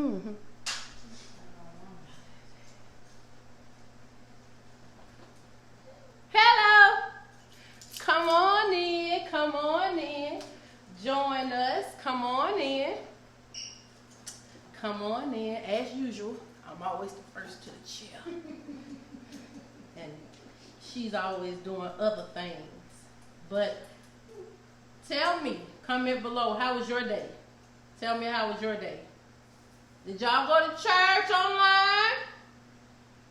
Mm-hmm. Hello. Come on in. Come on in. Join us. Come on in. Come on in. As usual, I'm always the first to the chair. And she's always doing other things. But tell me, comment below, how was your day? Tell me how was your day? Did y'all go to church online?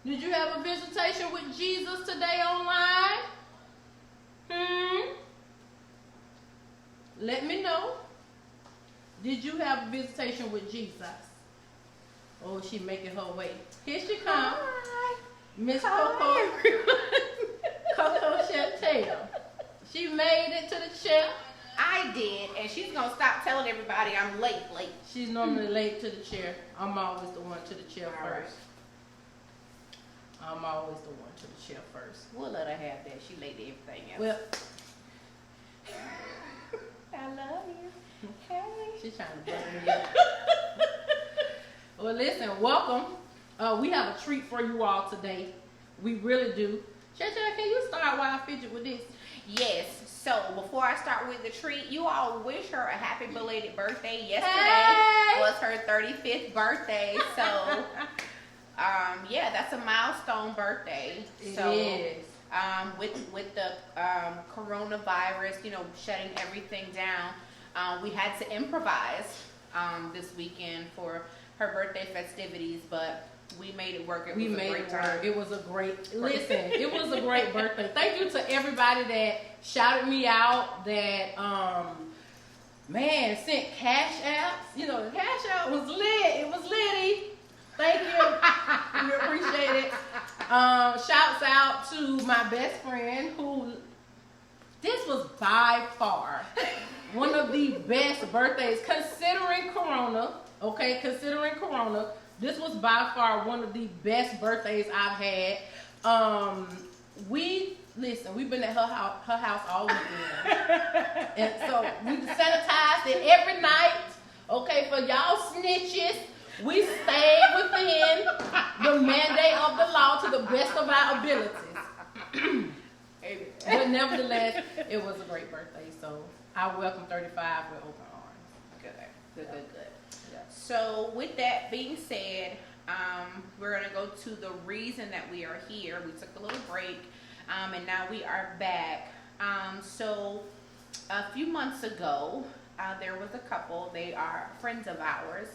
Did you have a visitation with Jesus today online? Let me know. Did you have a visitation with Jesus? Oh, she making her way. Here she comes. Hi. Miss Coco. Coco Chantel. She made it to the chair. I did, and she's gonna stop telling everybody I'm late. She's normally late to the chair. I'm always the one to the chair All first. I'm always the one to the chair first. We'll let her have that. She late to everything else. Well, I love you. Hey. she's trying to butter me up. Well, listen, welcome. We have a treat for you all today. We really do. Chantel, can you start while I fidget with this? Yes. So before I start with the treat, you all wish her a happy belated birthday. Yesterday Hey. was her 35th birthday. So, yeah, that's a milestone birthday. It is. With the coronavirus, shutting everything down, we had to improvise this weekend for her birthday festivities, but we made it work. It was a great time. It was a great, listen, it was a great birthday. Thank you to everybody that shouted me out, that, sent cash apps. The cash app was lit. It was litty. Thank you. We appreciate it. Shouts out to my best friend who, this was by far one of the best birthdays, considering Corona. Okay, considering Corona, this was by far one of the best birthdays I've had. We've been at her house all weekend. And so we sanitized it every night. Okay, for y'all snitches, we stayed within the mandate of the law to the best of our abilities. But nevertheless, it was a great birthday. So I welcome 35 with open arms. Good. Yeah. So with that being said, we're going to go to the reason that we are here. We took a little break, and now we are back. So a few months ago, there was a couple. They are friends of ours.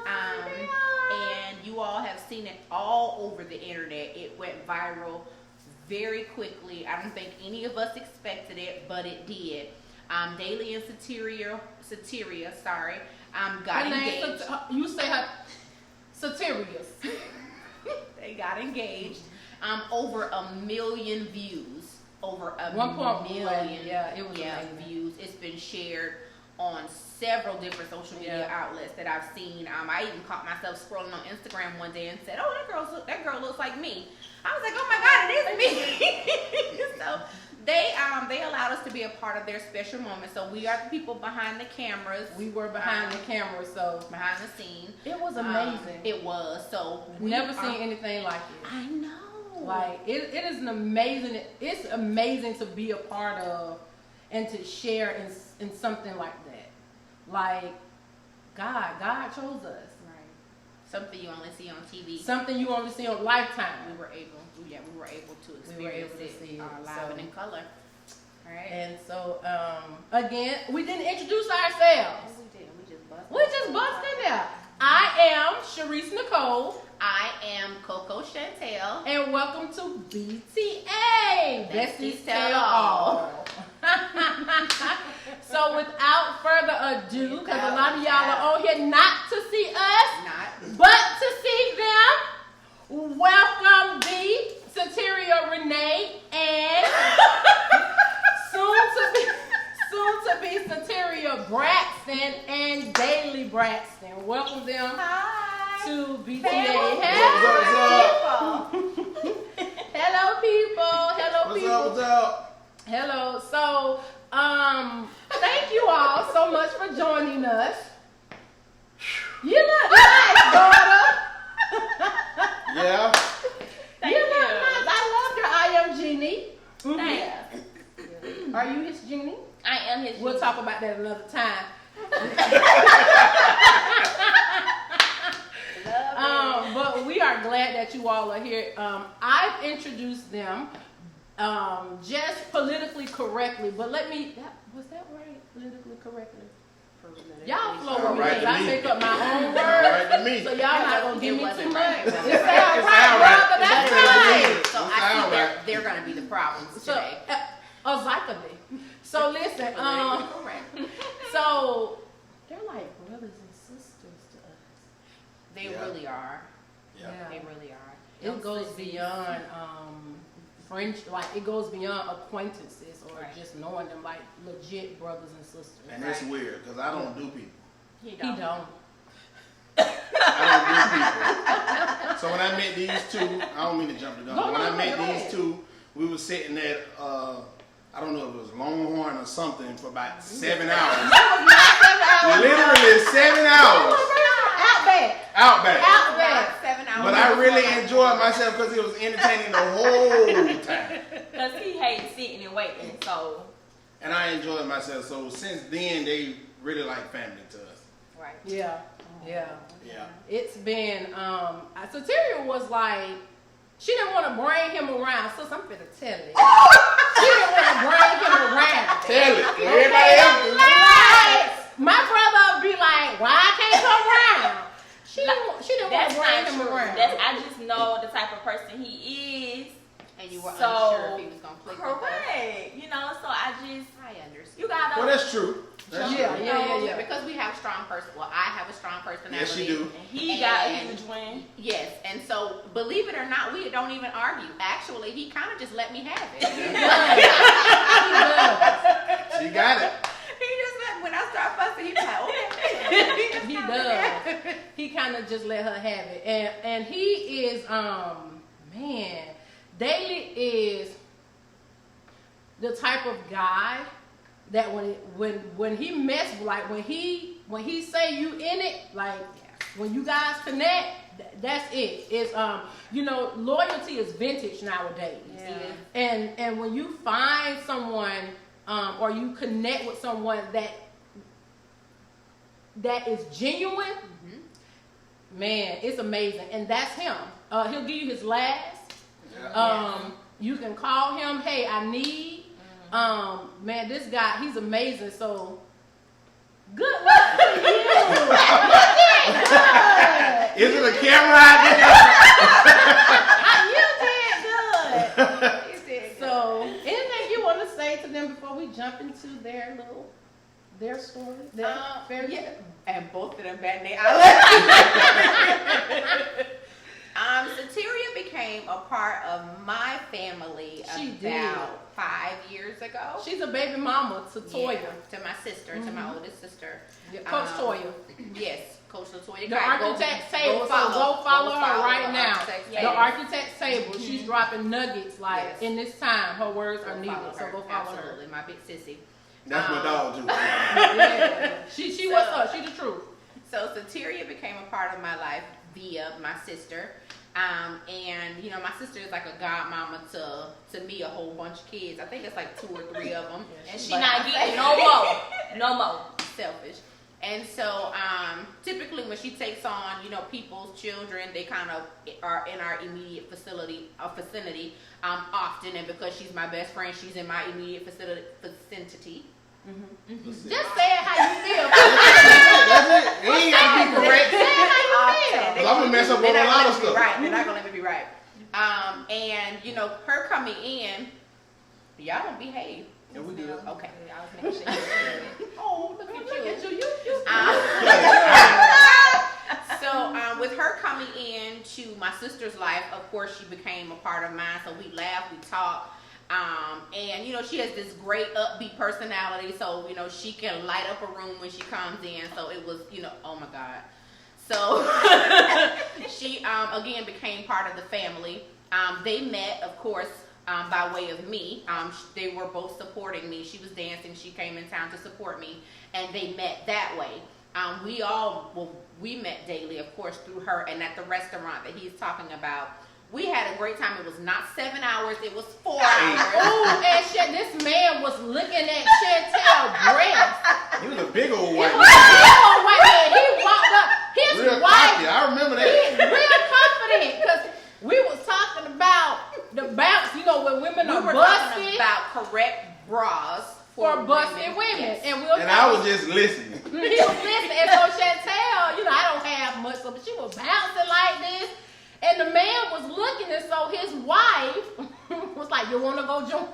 And you all have seen it all over the internet. It went viral very quickly. I don't think any of us expected it, but it did. Daly and Siteria, got engaged. You say her Siteria's. They got engaged. Over 1 million views. Over a 1.1 million. Yeah, it was amazing. Views. It's been shared on several different social media outlets that I've seen. I even caught myself scrolling on Instagram one day and said, "Oh, that girl looks like me." I was like, "Oh my God, it is me!" So they allowed us to be a part of their special moment. So we are the people behind the cameras. We were behind the camera, so behind the scene. It was amazing. It was. So never seen anything like it. I know. Like it is an amazing. It's amazing to be a part of and to share in something like that. Like God chose us. Right. Something you only see on TV. Something you only see on Lifetime. We were able to experience it live and in color. All right. And so again, we didn't introduce ourselves. We did. We just busted in there. I am Sharice Nicole. I am Coco Chantel. And welcome to BTA. Besties Tell All. So without further ado, because a lot of y'all are on here not to see us, but to see them, welcome the Siteria Renee and soon to be Siteria Braxton and Daly Braxton. Welcome them to BTA. Hello, people. What's up? Hello. So, thank you all so much for joining us. You look nice, boy. another time. But we are glad that you all are here. I've introduced them just politically correctly, but was that right? Politically correctly? Y'all flow with me because I make up my own words, so y'all not gonna give me too much. It sounds right, but that's right. So I think they're gonna be the problems today. Exactly. So listen, so they're like brothers and sisters to us. They really are. Yeah. They really are. It goes beyond French, like it goes beyond acquaintances or just knowing them, like legit brothers and sisters. And it's weird because I don't do people. He don't. I don't do people. So when I met these two, I don't mean to jump the gun. When I met these two, we were sitting at I don't know if it was Longhorn or something for about 7 hours. Literally 7 hours. Outback. 7 hours. But I really enjoyed myself because it was entertaining the whole time. Because he hates sitting and waiting, so. And I enjoyed myself. So since then, they really like family to us. Right. Yeah. Yeah. It's been, Siteria was like, she didn't want to bring him around. Sis, I'm finna tell it. She didn't want to bring him around. Tell it. Everybody else. My brother would be like, why I can't come around? She didn't want to bring him around. I just know the type of person he is. And you were unsure if he was going to click with us. Correct. You know, so I understand. You gotta. Well, that's true. Yeah. Because we have strong I have a strong personality. Yes, you do. And he got a huge win. Yes, and so believe it or not, we don't even argue. Actually, he kind of just let me have it. She got it. He just let, when I start fussing, he's like, okay. He does. He kind of just let her have it, and he is man. Daly is the type of guy that when he mess, like when he say you in it, like when you guys connect, that's it. It's loyalty is vintage nowadays. Yeah. And when you find someone or you connect with someone that is genuine, man, it's amazing. And that's him. He'll give you his last. You can call him, hey, I need. Man, this guy, he's amazing. So, good luck to you. You did good. Is it a camera out You did good. You did good. So, anything you want to say to them before we jump into their story, their fairy tale? And both of them bad names. Siteria became a part of my family about 5 years ago. She's a baby mama to Toya. To my sister, to my oldest sister. Yeah, Coach Toya. Yes, Coach Latoya. The Architect's Table. Go follow her right now. The Architect's Table. She's dropping nuggets in this time. Her words are needed. So go follow her. Absolutely, my big sissy. That's my dog too. Yeah. She what's up? She the truth. So Siteria became a part of my life via my sister. And my sister is like a godmama to me, a whole bunch of kids. I think it's like 2 or 3 of them. And she not getting no more. Selfish. And so, typically when she takes on, people's children, they kind of are in our immediate vicinity, often. And because she's my best friend, she's in my immediate vicinity. Just say it how you feel. That's it. You ain't got to be correct. Say it how you feel. Because I'm going to mess up on a lot of stuff. Right. They're not going to let me be right. And, her coming in, y'all don't behave. Yeah, we do. Okay. I was making sure. Oh, look at you. So, with her coming into my sister's life, of course, she became a part of mine. So we laugh, we talk. And she has this great upbeat personality, so she can light up a room when she comes in. So it was, oh my God. So she again became part of the family. They met, of course, by way of me. They were both supporting me. She was dancing. She came in town to support me, and they met that way. We met Daly, of course, through her, and at the restaurant that he's talking about. We had a great time. It was not 7 hours. It was 4 hours. Oh, and this man was looking at Chantel's breast. He was a big old white He man. was a big old white man. He walked up. His Real wife. cocky. I remember He's that. real confident because we was talking about the bounce. You know, when women We are were talking busted about correct bras for busted women, Yes. and And I was just listening. He was listening, and so Chantel, you know, I don't have much, so but she was bouncing like this, and the man was looking, and so his wife was like, "You want to go join?"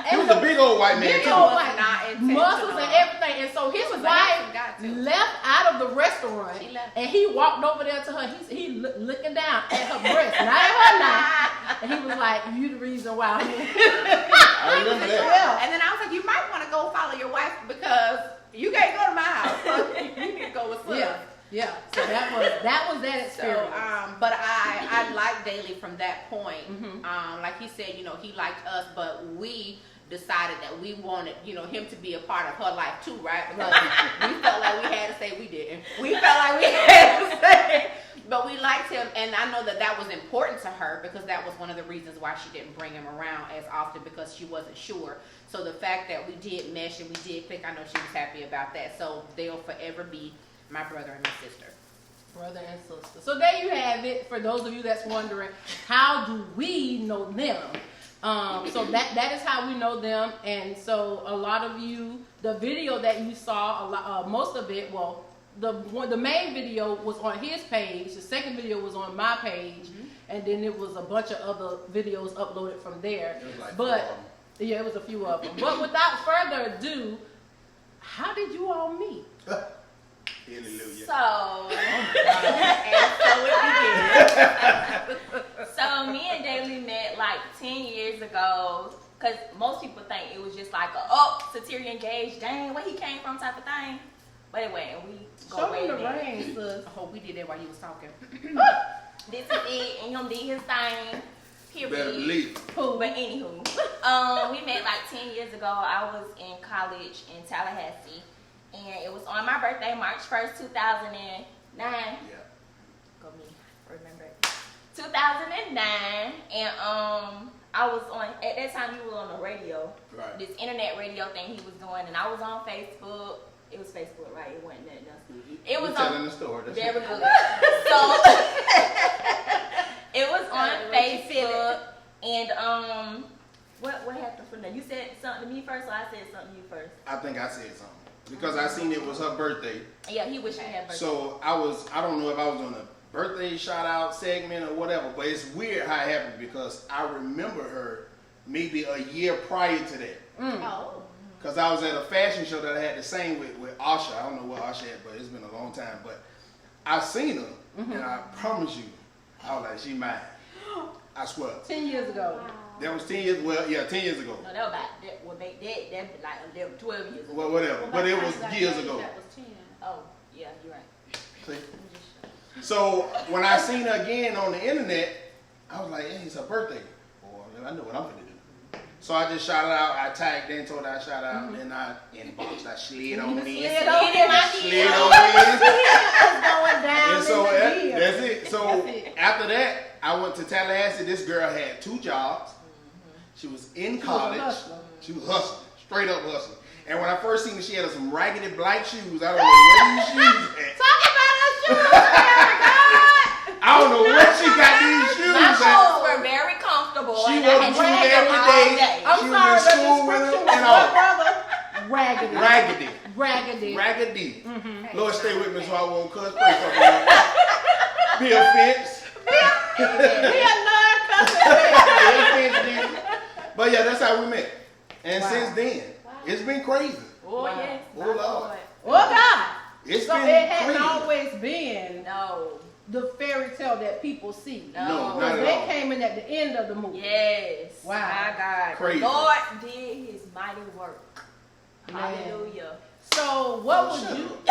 He was a big old white man Big too. old was white not intentional. muscles and everything, and so his was a wife handsome guy, too. left out of the restaurant, She left. and he walked over there to her. He looking down at her breast, not at her now, and he was like, "You the reason why." I remember that. Yeah. And then I was like, you might want to go follow your wife because you can't go to my house. So you need to go with Sus. Yeah. So that was that So, experience. but I liked Daly from that point. Mhm. Like he said, you know, he liked us, but we decided that we wanted, you know, him to be a part of her life too, right? Because we felt like we had to say we didn't. We felt like we had to say, but we liked him, and I know that that was important to her because that was one of the reasons why she didn't bring him around as often because she wasn't sure. So the fact that we did mesh and we did click, I know she was happy about that. So they'll forever be my brother and my sister. Brother and sister. So there you have it. For those of you that's wondering, how do we know them? So that is how we know them. And so a lot of you, the video that you saw, most of it, well, the main video was on his page. The second video was on my page, and then it was a bunch of other videos uploaded from there. It was like But 4 of 'em. yeah, it was a few of them. But without further ado, how did you all meet? Hallelujah. So, And so it began. so me and Daly met like 10 years ago. Cause most people think it was just like Siteria engaged, dang, where he came from type of thing. But anyway, and we go Show way them the back. ring, sis. I hope we did that while you was talking. This is it, and him did his thing. You Period. better believe. Who? But anywho, we met like 10 years ago. I was in college in Tallahassee, and it was on my birthday, March 1st, 2009. Yeah. Go me, remember it. 2009, and I was on, at that time you were on the radio, Right. this internet radio thing he was doing, and I was on Facebook. It was Facebook, right? It wasn't nothing else. It was You're telling on, the story. That's very it. good. So, it was on Facebook, and what happened from there? You said something to me first, or I said something to you first? I think I said something because I seen it was her birthday. Yeah, he wished he had birthday. So I don't know if I was on a birthday shout out segment or whatever, but it's weird how it happened because I remember her maybe a year prior to that. Oh. Because I was at a fashion show that I had to sing with Asha. I don't know what Asha had, but it's been a long time. But I seen her, and I promise you, I was like, she mine. I swear. 10 years ago. That was 10 years, well, yeah, 10 years ago. No, that was about, that would make that like 11, 12 years ago. Well, whatever. But it was years ago. That was 10. Oh, yeah, you're right. See? So when I seen her again on the internet, I was like, hey, it's her birthday. Well, I know what I'm gonna do. So I just shouted out, I tagged in, told her I shout out, and then I inboxed, I slid on in. Slid on in my Slid DM. on in. It's going down And so in the DM. that's it. So That's it. after that, I went to Tallahassee. This girl had 2 jobs. She was in college. hustler. She was hustling, straight up hustling. And when I first seen her, she had some raggedy black shoes. I don't know where these shoes at. Talk about her shoes. I don't know where she got these shoes My at. shoes were very comfortable. She and I wore had them to shoes wear them every all day. I'm She was sorry, in the school with description them was and what, all. brother? Raggedy. Raggedy. Raggedy. Raggedy. Mm-hmm. Lord, stay with me so I won't cuss. Pray for me. Be offense. Be a nerd cousin. Be offense, Jesus. But yeah, that's how we met. And Wow. since then, it's been crazy. Oh, Wow. yes. Oh, my Lord. Lord. Oh, God. It's So been it hasn't crazy. always been No. the fairy tale that people see. No, No. not at They all. came in at the end of the movie. Yes. Wow. My God. Crazy. Lord did his mighty work. Man. Hallelujah. So what Oh, would shut you? up.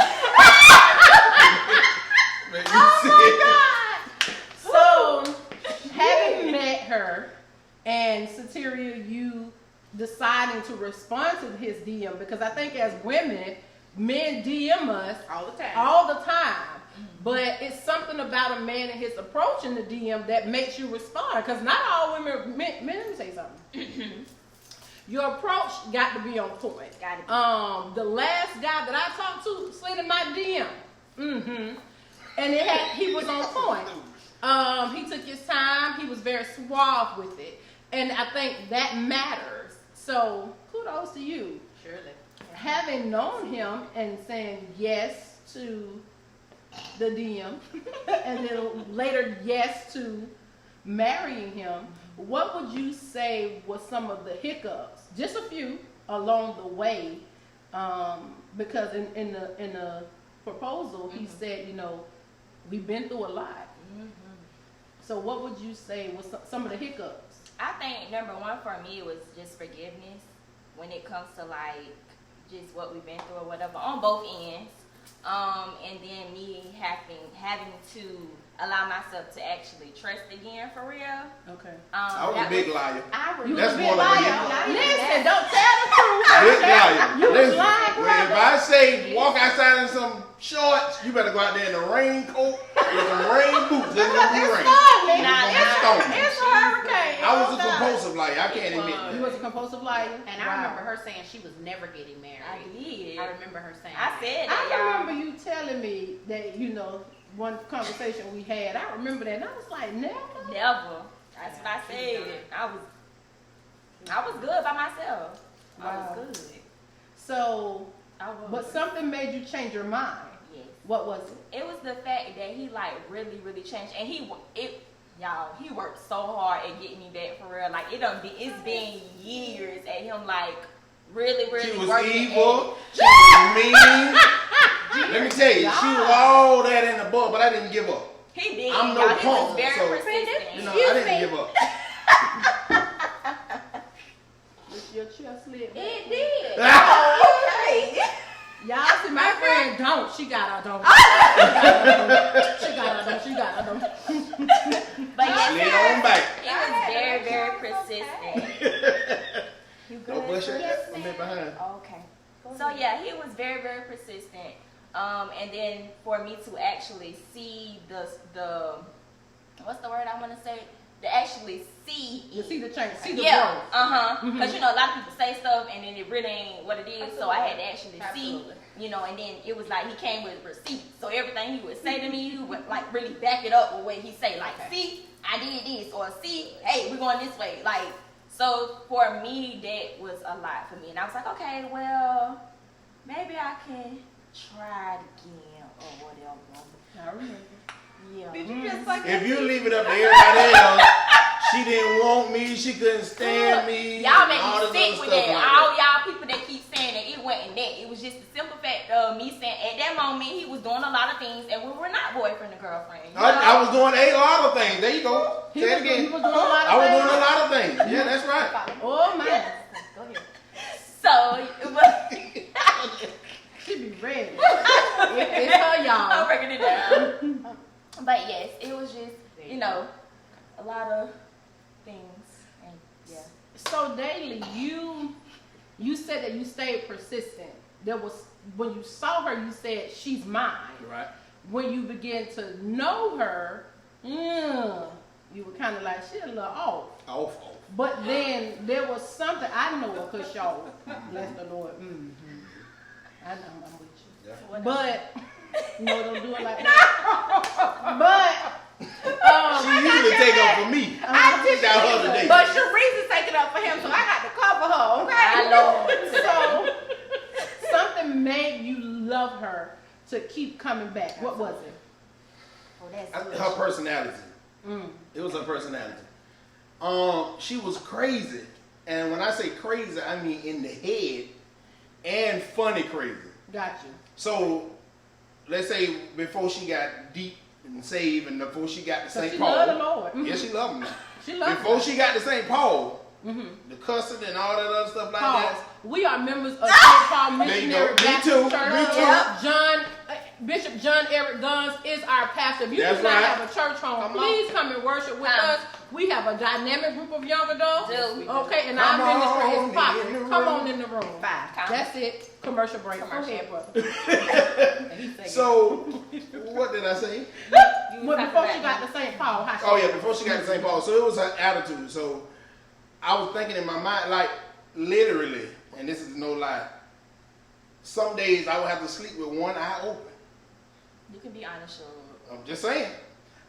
Man, you said- So having met her and Siteria, you deciding to respond to his DM, because I think as women, men DM us All the time. all the time. But it's something about a man and his approach in the DM that makes you respond. Because not all women, men, let me say something. Your approach got to be on point. Got to be. The last guy that I talked to slid in my DM. And he was on point. He took his time. He was very suave with it. And I think that matters. So kudos to you. Surely. Having known him and saying yes to the DM and then later yes to marrying him, what would you say was some of the hiccups, just a few, along the way? Because in the proposal, he said, we've been through a lot. So what would you say was some of the hiccups? I think number one for me was just forgiveness when it comes to like just what we've been through or whatever on both ends. And then me having to allow myself to actually trust again for real. Okay. I was a big liar. You That's was a more big than a liar. hiccup. Listen, don't tell the truth. Big liar. You was Listen, lying, if brother. I say walk outside in some shorts, you better go out there in a raincoat with some rain boots. It's gonna be rain. It's storming. It's a hurricane. I was a compulsive liar. I can't admit that. You was a compulsive liar? And I remember her saying she was never getting married. I did. I remember her saying I that. said I that, y'all. remember you telling me that, one conversation we had, I remember that, and I was like, never? Never. That's what I said. I was good by myself. I Wow. was good. So, I was. but something made you change your mind. Yes. What was it? It was the fact that he like really, really changed, and he worked so hard at getting me back for real. Like it's been years at him like really, really She was working evil. She was mean. Let me tell you, she was all that in the book, but I didn't give up. He did. I'm no y'all. He punk, was very so, persistent. I didn't give up. Your chest slid back. It did. Okay. Y'all see my friend don't. She got her don't. She got her don't. But yes, Slid on back. he was very, very persistent. You good? No bust your Yes, I'm in behind. Okay. So yeah, he was very, very persistent. And then for me to actually see the what's the word I want to say? To actually see You it. see the change. See the Yeah, growth. because a lot of people say stuff and then it really ain't what it is. So I had to actually Absolutely. see, and then it was like he came with receipts. So everything he would say to me, he would like really back it up with what he say. Like, see, I did this, or see, hey, we're going this way. Like, so for me, that was a lot for me, and I was like, okay, well, maybe I can try it again or whatever. I remember. Yeah. Did you just like If you leave it up to everybody else, she didn't want me, she couldn't stand me. Y'all make all me this sick other with stuff that. like All y'all people that keep saying that it wasn't that. It was just the simple fact of me saying at that moment he was doing a lot of things and we were not boyfriend and girlfriend. I was doing a lot of things. There you go. Say it He again. was doing a lot of I was things. doing a lot of things. Yeah, that's right. Oh my. Go ahead. So it was She be ready. It's her, I'm y'all. breaking it down. But yes, it was just, a lot of things. And yeah. So Daly, you said that you stayed persistent. There was when you saw her, you said she's mine. Right. When you began to know her, you were kind of like she's a little off. Off. But then there was something I know her because y'all bless the Lord. I know I'm with you. Yeah. But no, don't do it like that. But She usually take up for me. I got her today. But Sharice is taking up for him, so I got to cover her, okay? I know. So something made you love her to keep coming back. What was it? Oh, that's good. Her personality. It was her personality. She was crazy. And when I say crazy, I mean in the head and funny crazy. Got you. So, let's say before she got deep and saved and before she got to So St. she Paul. loved the Lord. Yeah, she loved him now. She loved Before him. she got to St. Paul, the cussing and all that other stuff like Pause. that. We are members of St. Paul There you Missionary go. Me Baptist too. Church. Me too. John, Bishop John Eric Guns is our pastor. If you That's do not right. have a church home, please come and worship with us. We have a dynamic group of young adults. Okay, and our ministry is popping. Come on in the room. That's it. Commercial break. Go ahead, brother. So, what did I say? Well, before she got to St. Paul. Before she got to St. Paul. So it was her attitude. So I was thinking in my mind, like literally, and this is no lie, some days I would have to sleep with one eye open. You can be honest, Sean. I'm just saying.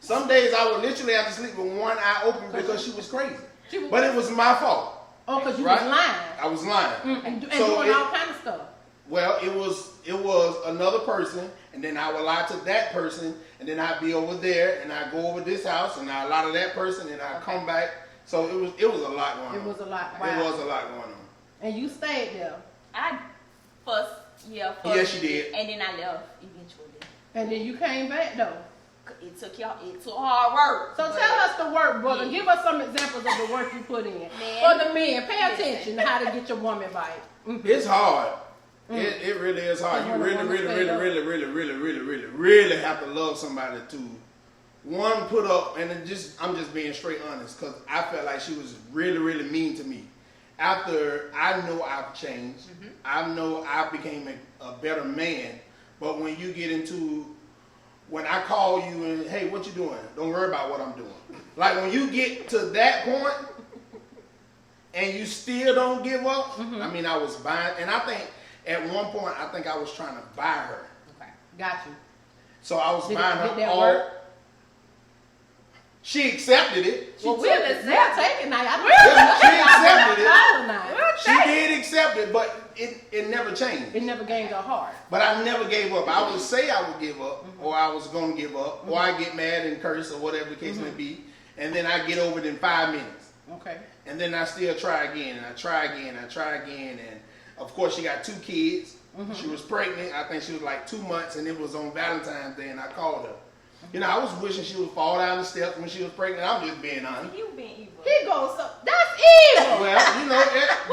Some days I would literally have to sleep with one eye open because she was crazy. But it was my fault. Oh, because you was lying. I was lying. And doing all kind of stuff. Well, it was another person, and then I would lie to that person, and then I'd be over there, and I'd go over this house, and I'd lie to that person, and I'd come back. So it was a lot going on. It was a lot. Wow. It was a lot going on. And you stayed there. I fussed. Yes, you did. And then I left eventually. And then you came back though. It took hard work. So tell us the work, brother. Give us some examples of the work you put in. For the men, pay attention to how to get your woman back. It's hard. It really is hard. You really have to love somebody to one put up, and I'm just being straight honest, because I felt like she was really, really mean to me. After I know I've changed, I know I became a better man, but when you get into, when I call you and, hey, what you doing? Don't worry about what I'm doing. Like when you get to that point and you still don't give up, I mean, I was buying, and I think at one point, I think I was trying to buy her. Okay, got you. So I was buying her all. Work? She accepted it. Well, we'll take it now. She did accept it, but it never changed. It never gained her heart. But I never gave up. I would say I would give up, or I was going to give up, or I get mad and curse, or whatever the case may be, and then I get over it in 5 minutes. Okay. And then I still try again, and I try again, and of course she got 2 kids. She was pregnant. I think she was like 2 months, and it was on Valentine's Day, and I called her. You know, I was wishing she would fall down the steps when she was pregnant. I'm just being honest. You being evil. He goes, that's evil. Well, you know,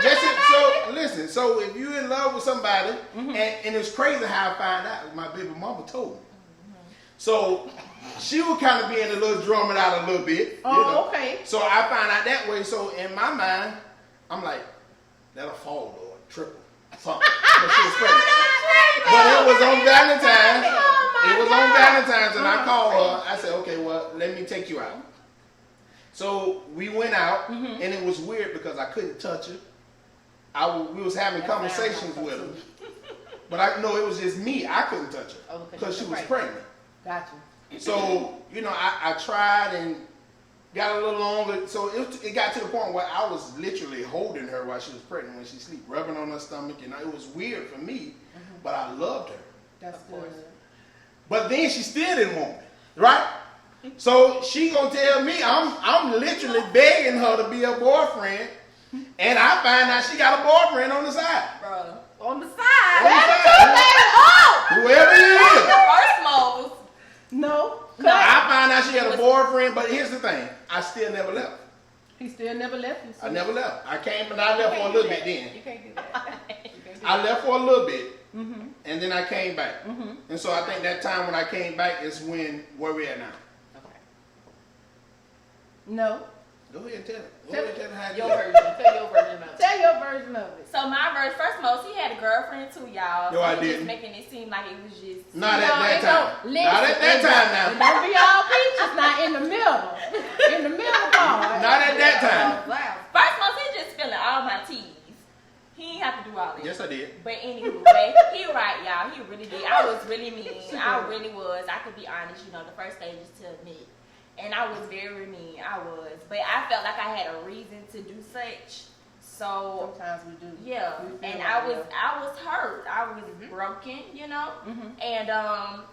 that's it. So listen. So if you're in love with somebody, and it's crazy how I find out. My baby mama told me. So she would kind of be in a little drumming out a little bit. Oh, okay. So I find out that way. So in my mind, I'm like, that'll fall or triple something. She was pregnant. But it was on Valentine's. It was on Valentine's, and I called her. I said, okay, well, let me take you out. So we went out, and it was weird because I couldn't touch her. We was having conversations with her. But I know it was just me. I couldn't touch her because she was pregnant. Gotcha. So, you know, I tried and got a little longer. So it got to the point where I was literally holding her while she was pregnant when she sleep, rubbing on her stomach. You know, it was weird for me, but I loved her. That's good. But then she still didn't want me, right? So she gonna tell me I'm literally begging her to be a boyfriend, and I find out she got a boyfriend on the side. Bro, on the side. Whoever it is. First most. No. I find out she had a boyfriend, but here's the thing: I still never left. He still never left you. I never left. I came, but I left for a little bit then. You can't do that. I left for a little bit. And then I came back. And so I think that time when I came back is where we're at now. Okay. No. Go ahead and tell it. Tell your version of it. Tell your version of it. So my version, first most, he had a girlfriend too, y'all. No, I he was didn't. just making it seem like it was just. Not at that time. Not at that time now. Don't be all peaches. Not in the middle. In the middle part. Not at that time. First most, he just spilling all my teas. He didn't have to do all that. Yes, I did. But anyway, he right, y'all. He really did. I was really mean. I really was. I could be honest. You know, the first stage is to admit. And I was very mean. I was. But I felt like I had a reason to do such. So sometimes we do. Yeah. And I was hurt. I was broken, you know? And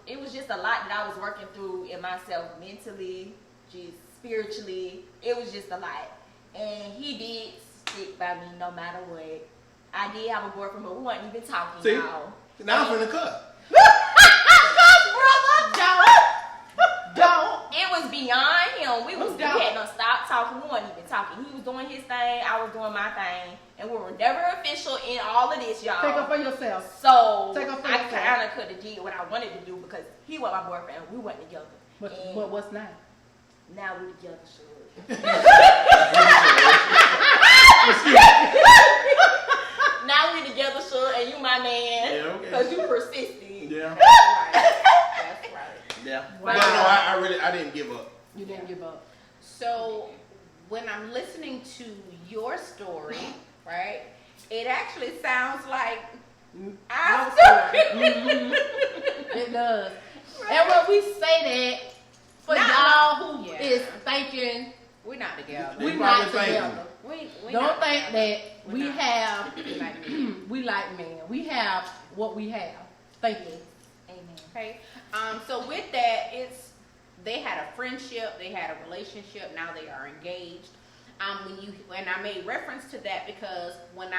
it was just a lot that I was working through in myself mentally, just spiritually. It was just a lot. And he did stick by me no matter what. I did have a boyfriend, but we weren't even talking. See? Now I'm finna cut. Don't. It was beyond him. We hadn't stop talking. We weren't even talking. we was doing his thing, I was doing my thing, and we were never official in all of this, y'all. Take up for yourself. So Take up for I yourself. kind of could have did what I wanted to do because he was my boyfriend. We went together. But And what's now? now we together, sure. Now we together, sure, and you my man. Yeah, okay. Because you persisted. Yeah. That's right. Yeah. Wow. But no, I didn't give up. You didn't give up. So when I'm listening to your story, right, it actually sounds like our story. It does. And when we say that, for Not y'all who like- is yeah. thinking We're not together. They we probably not thinking. together, We don't not think together. that We're we not. have, We like me. we like men. We have what we have. Thank you. Amen. Okay. So with that, they had a friendship, they had a relationship. Now they are engaged. When I made reference to that because when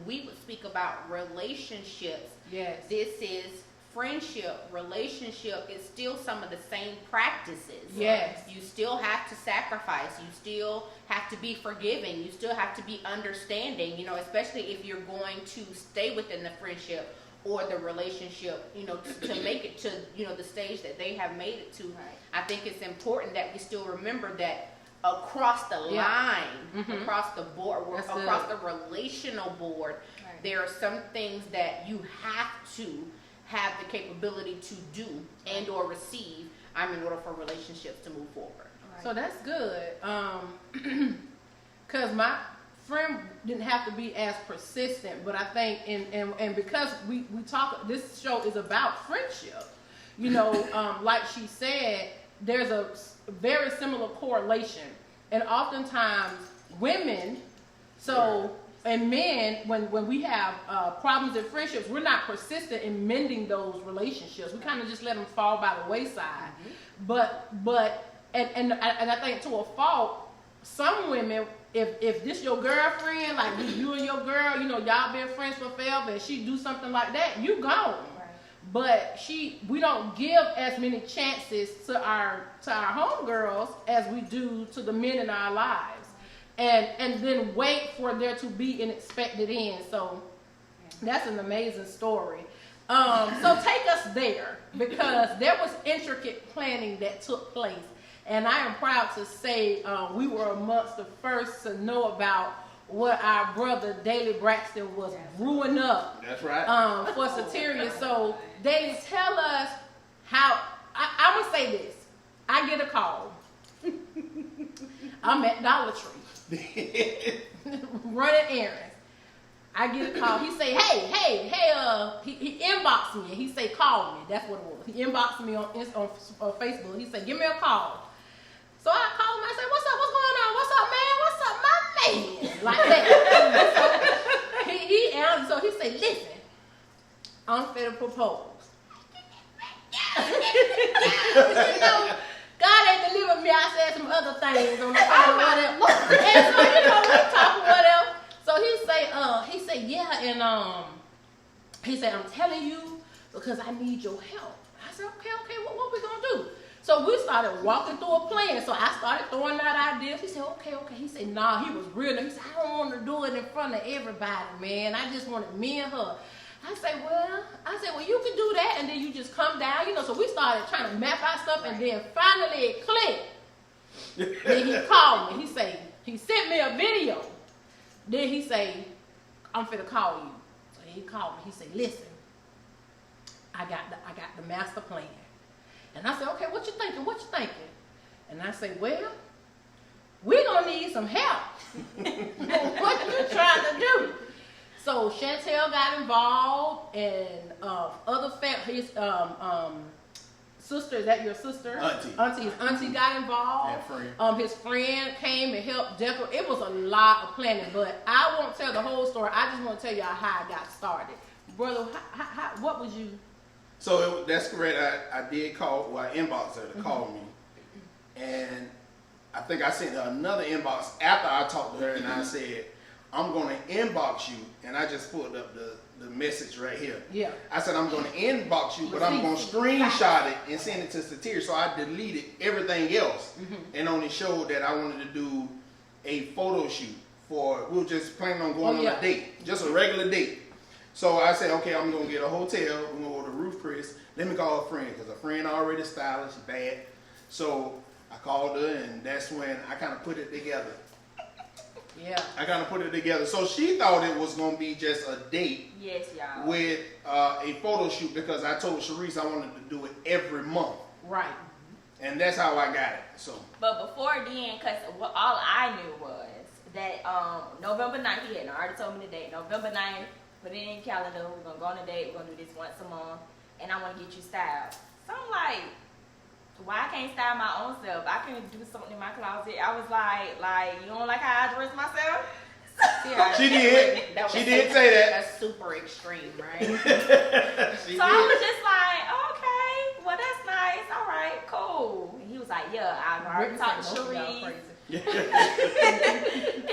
we would speak about relationships, Yes. this is friendship, relationship. It's still some of the same practices. Yes. You still have to sacrifice. You still have to be forgiving. You still have to be understanding. You know, especially if you're going to stay within the friendship or the relationship, you know, to make it to, you know, the stage that they have made it to. Right. I think it's important that we still remember that across the line, Mhm. across the board, That's across good. the relational board, Right. there are some things that you have to have the capability to do and or receive in order for relationships to move forward. Right. So that's good. Cause my friend didn't have to be as persistent, but I think and because we talk, this show is about friendship. You know, like she said, there's a very similar correlation, and oftentimes women, and men, when we have problems in friendships, we're not persistent in mending those relationships. We kind of just let them fall by the wayside. But I think to a fault, some women, if this your girlfriend, like you and your girl, you know, y'all been friends for forever, and she do something like that, you gone. But we don't give as many chances to our homegirls as we do to the men in our lives, and then wait for there to be an expected end. So that's an amazing story. So take us there, because there was intricate planning that took place, and I am proud to say we were amongst the first to know about what our brother Daly Braxton was brewing up. That's right. For Siteria. So, Daly, tell us how. I'm gonna say this. I get a call. I'm at Dollar Tree running errands. I get a call. He say, hey. He inboxed me and he say, call me. That's what it was. He inboxed me on Facebook. He said, give me a call. So I called him. I said, what's up? What's going on? What's up, man? What's up, my man? Like that. So he answered. So he said, listen, I'm finna propose. You know, God ain't delivered me. I said some other things on the phone or whatever. And so, you know, we talking whatever. So he say, yeah, and he said, I'm telling you because I need your help. I said, okay, what we gonna do? So we started walking through a plan. So I started throwing out ideas. He said, okay. He said, nah, he was real. He said, I don't want to do it in front of everybody, man. I just wanted me and her. I said, well, you can do that, and then you just come down, you know. So we started trying to map out stuff, and then finally it clicked. Then he called me. He sent me a video. Then he say, I'm finna call you. So he called me. He said, listen, I got the master plan. And I said, okay, what you thinking? And I say, well, we're gonna need some help. What you trying to do? So Chantel got involved, and his sister, is that your sister? Auntie. His auntie got involved. And friend. His friend came and helped decorate. It was a lot of planning, but I won't tell the whole story. I just want to tell y'all how I got started. Brother, what was you? So that's correct. I did call, I inboxed her to call me. And I think I sent her another inbox after I talked to her, and I said, I'm going to inbox you. And I just pulled up the message right here. Yeah. I said, I'm going to inbox you, but I'm going to screenshot it and send it to Siteria. So I deleted everything else and only showed that I wanted to do a photo shoot we were just planning on going on yeah. a date, just a regular date. So I said, okay, I'm gonna get a hotel. We're gonna go to Ruth Chris. Let me call a friend because a friend already stylish, bad. So I called her, and that's when I kind of put it together. Yeah. I kind of put it together. So she thought it was gonna be just a date. Yes, y'all. With a photo shoot because I told Sharice I wanted to do it every month. Right. And that's how I got it. So. But before then, because all I knew was that November 9th, he had already told me the date. November 9th, put it in your calendar. We're going to go on a date. We're going to do this once a month. And I want to get you styled. So I'm like, why I can't style my own self? I can do something in my closet. I was like, you don't like how I dress myself? Yeah, She did. She did say that. That's super extreme, right? She So I did. was just like, okay, well that's nice. All right, cool. And he was like, yeah, I've already talked to Sharice. He was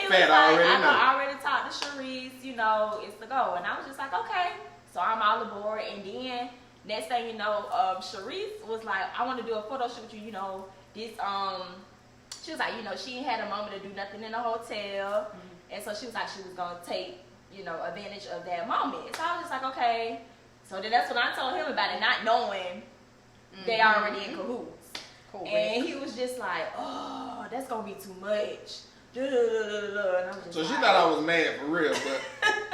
Fat like, already I've know. already talked to Sharice, you know, it's the go. And I was just like, okay. So I'm all aboard. And then next thing you know, Sharice was like, I want to do a photo shoot with you, you know, this, she was like, you know, she ain't had a moment to do nothing in the hotel. And so she was like, she was going to take, you know, advantage of that moment. So I was just like, okay. So then that's when I told him about it, not knowing they already in cahoots. Cool. And he was just like, oh, that's going to be too much. And I was just So she like, thought I was mad for real, but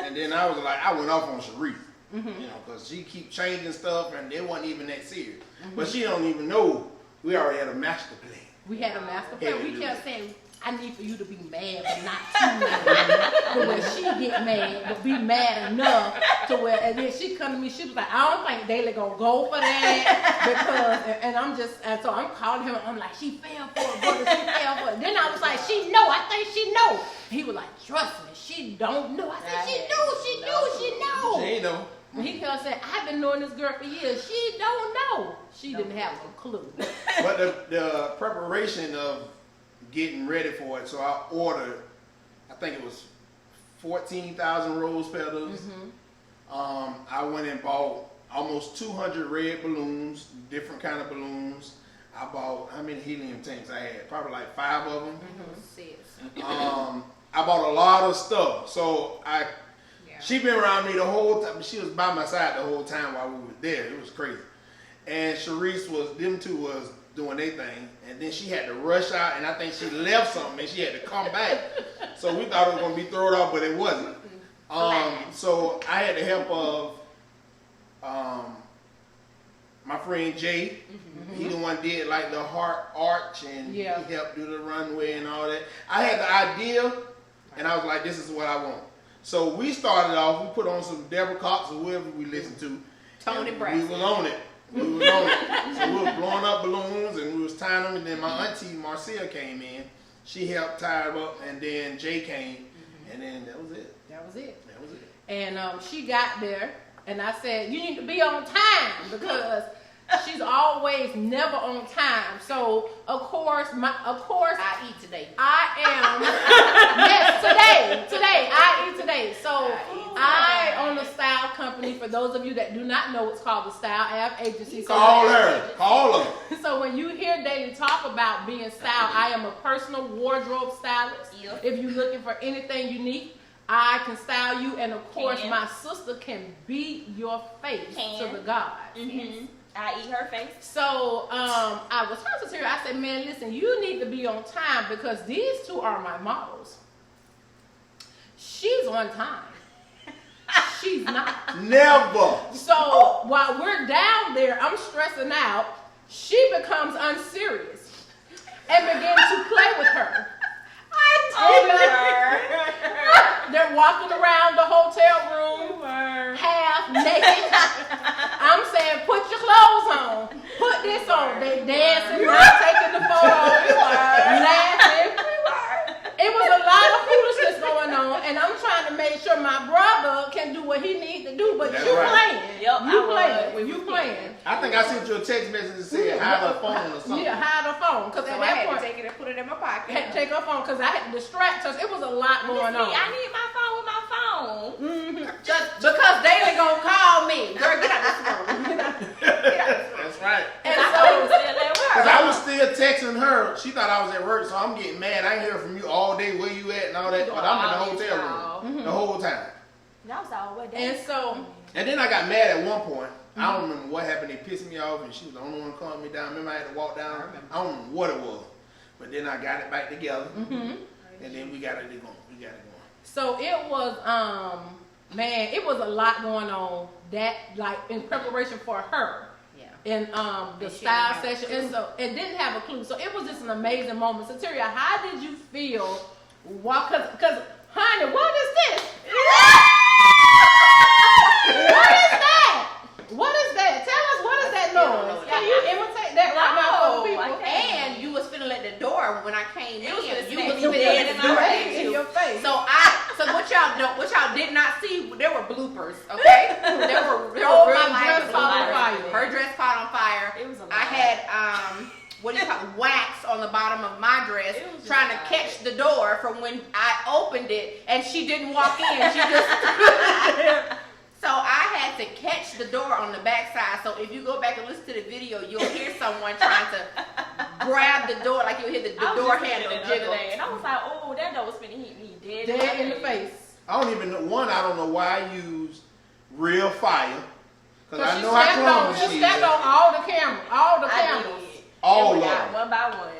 and then I was like, I went off on Sharice, you know, because she keep changing stuff and it wasn't even that serious. But she don't even know we already had a master plan. We had a master plan. Yeah, We we kept saying, I need for you to be mad, but not too mad. To where she get mad, but be mad enough to where, and then she come to me, she was like, I don't think Daly gonna go for that because, and I'm just, and so I'm calling him, I'm like, she fell for it, brother, she fell for it. Then I was like, she know, I think she know. He was like, trust me, she don't know. I said, she know. She ain't know. And he kept saying, I've been knowing this girl for years. She don't know. She didn't have a clue. But the preparation of getting ready for it, so I ordered, I think it was 14,000 rose petals. I went and bought almost 200 red balloons, different kind of balloons. I bought, how many helium tanks I had? Probably like 5 of them. I bought a lot of stuff. So she been around me the whole time. She was by my side the whole time while we were there. It was crazy. And Sharice them two was doing their thing. And then she had to rush out, and I think she left something, and she had to come back. So we thought it was going to be thrown off, but it wasn't. So I had the help of my friend Jay. He the one did like the heart arch, and he helped do the runway and all that. I had the idea, and I was like, this is what I want. So we started off, we put on some Deborah Cox or whoever we listened to. Tony We Braxton. was on it. So we was blowing up balloons and we was tying them, and then my auntie Marcia came in. She helped tie them up, and then Jay came, and then that was it. That was it. That was it. And she got there, and I said, you need to be on time because she's always never on time. So of course I eat today. I am. Yes, today I eat today. So I own a style company. For those of you that do not know, it's called the Style App Agency. So Call her. So when you hear Daly talk about being styled, I am a personal wardrobe stylist. Yep. If you're looking for anything unique, I can style you, and of course my sister can beat your face to the gods. I eat her face. So I was talking to her. I said, man, listen, you need to be on time because these two are my models. She's on time. She's not. Never. So while we're down there, I'm stressing out. She becomes unserious and begins to play with her. They're walking around the hotel room half naked. I'm saying, put your clothes on. Put this on. They dancing, not taking the photos, laughing. It was a lot of foolishness going on, and I'm trying to make sure my brother can do what he needs to do, but That's you right. playing. You playing. I think I sent you a text message that said hide her phone or something. Yeah, hide her phone. Because So at I that had point, to take it and put it in my I pocket. had to take her phone because I had to distract her. It was a lot going on. I need my phone with my phone. Just because Daly gonna call me. Girl, get out this room. Get out this room. That's right. And I so, thought he was still at work. Cause I was still texting her. She thought I was at work, so I'm getting mad. I ain't hear from you all day. Where you at and all that. But I'm in the hotel room the whole time. That was all what And so, And then I got mad at one point. I don't remember what happened. They pissed me off, and she was the only one to calm me down. Remember, I had to walk down. I don't remember what it was, but then I got it back together, and then we got it going. So it was, man, it was a lot going on that, like, in preparation for her. Yeah. In the style session, and so it didn't have a clue. So it was just an amazing moment. Siteria, how did you feel? Cause honey, what is this? What is that? What is that? Tell us, what is that noise? Can you imitate that right now for the people? And you was finna let the door when I came in. You was You finna dead let in the door my in face, in your face. So what y'all did not see, there were bloopers, okay? There were Oh, real my life dress caught on bloopers. fire. Her dress caught on fire. It was a lot. I had what do you call it, wax on the bottom of my dress, It was just trying to a lot. catch the door from when I opened it, and she didn't walk in. She just. So I had to catch the door on the backside. So if you go back and listen to the video, you'll hear someone trying to grab the door, like you'll hear the door handle jiggle. And I was like, oh, that door was finna hit me dead In the face. I don't even know. One, I don't know why I used real fire, cause I know stepped how on, clumsy she she stepped is. on all the cameras. All and of we got them. one by one.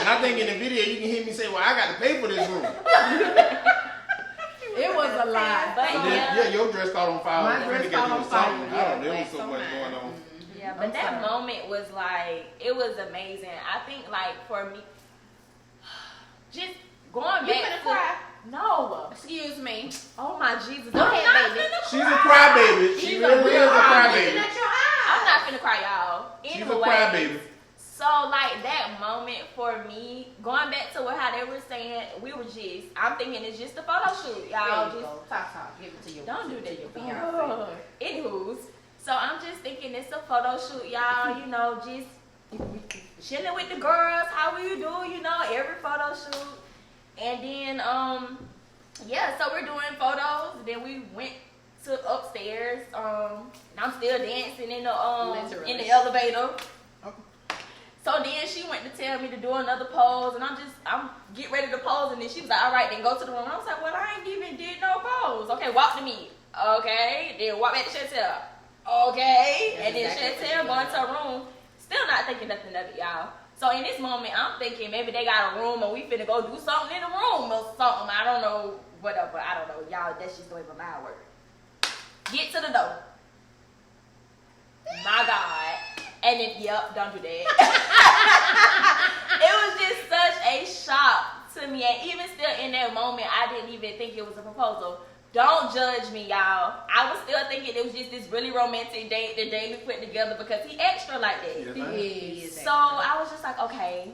And I think in the video you can hear me say, "Well, I got to pay for this room." It was a lot. But And then, yeah. your dress caught on fire. My We dress finna caught get on you something. fire, I don't know. There was wax so on much mine. going on. Yeah, I'm but that sorry. moment was like, it was amazing. I think like for me, just going You back finna to cry? no. Excuse me. Oh my Jesus! Go ahead, I'm not baby. finna She's a cry. crybaby. She really is a crybaby. Looking at your I'm eyes. not finna cry, y'all. She's a Anyway, crybaby. so like that moment for me, going back to how they were saying, we were just, I'm thinking it's just a photo shoot, y'all. There you Just go. Talk. Give it to you. don't do that, Your your fiance. Anywho's, so I'm just thinking it's a photo shoot, y'all. You know, just chilling with the girls. How will you do? You know, every photo shoot, and then yeah. So we're doing photos. Then we went to upstairs. And I'm still dancing in Literally. the elevator. So then she went to tell me to do another pose, and I'm get ready to pose, and then she was like, all right, then go to the room. And I was like, well, I ain't even did no pose. Okay, walk to me. Okay, then walk back to Chantel. Okay, That's and then exactly Chantel what going to her room, still not thinking nothing of it, y'all. So in this moment, I'm thinking maybe they got a room and we finna go do something in the room or something. I don't know, whatever. I don't know, y'all. That's just the way my mind works. Get to the door. My God. And then, yep, don't do that. It was just such a shock to me. And even still in that moment, I didn't even think it was a proposal. Don't judge me, y'all. I was still thinking it was just this really romantic date that Daly put together because he extra like that. Yes, He ma'am. is. So I was just like, okay,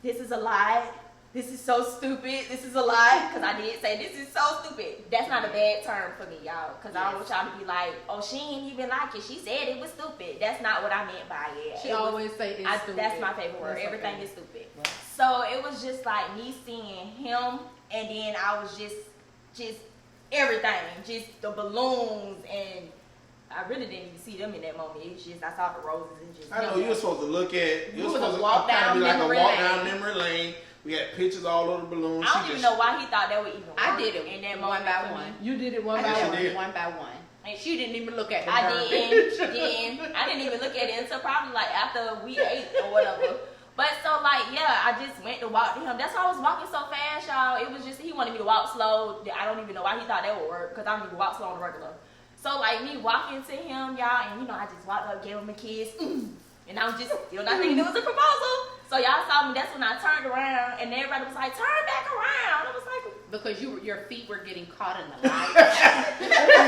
this is a lie. This is so stupid. This is a lie. Because I did say, this is so stupid. That's not a bad term for me, y'all. Because I don't want y'all to be like, oh, she ain't even like it. She said it was stupid. That's not what I meant by it. She It was- always say it's stupid. That's my favorite word. That's her Everything favorite. is stupid. So it was just like me seeing him, and then I was just everything, just the balloons, and I really didn't even see them in that moment. It's just I saw the roses and just. I know you were supposed to look at. You were was a supposed to walk kind of down be like a memory walk lane. down memory lane. We had pictures all over the balloons. I don't even know why he thought that would even work. I did it in that one moment by for one. me. You did it one I by Yes, did you one. did. it one by one. And she didn't even look at the I bird. didn't. I didn't even look at it until probably like after we ate or whatever. But so like yeah, I just went to walk to him. That's why I was walking so fast, y'all. It was just he wanted me to walk slow. I don't even know why he thought that would work because I don't even walk slow on the regular. So like me walking to him, y'all, and you know I just walked up, gave him a kiss, and I was just still not thinking it was a proposal. So y'all saw me. That's when I turned around, and everybody was like, "Turn back around." I was like, Because your feet were getting caught in the light.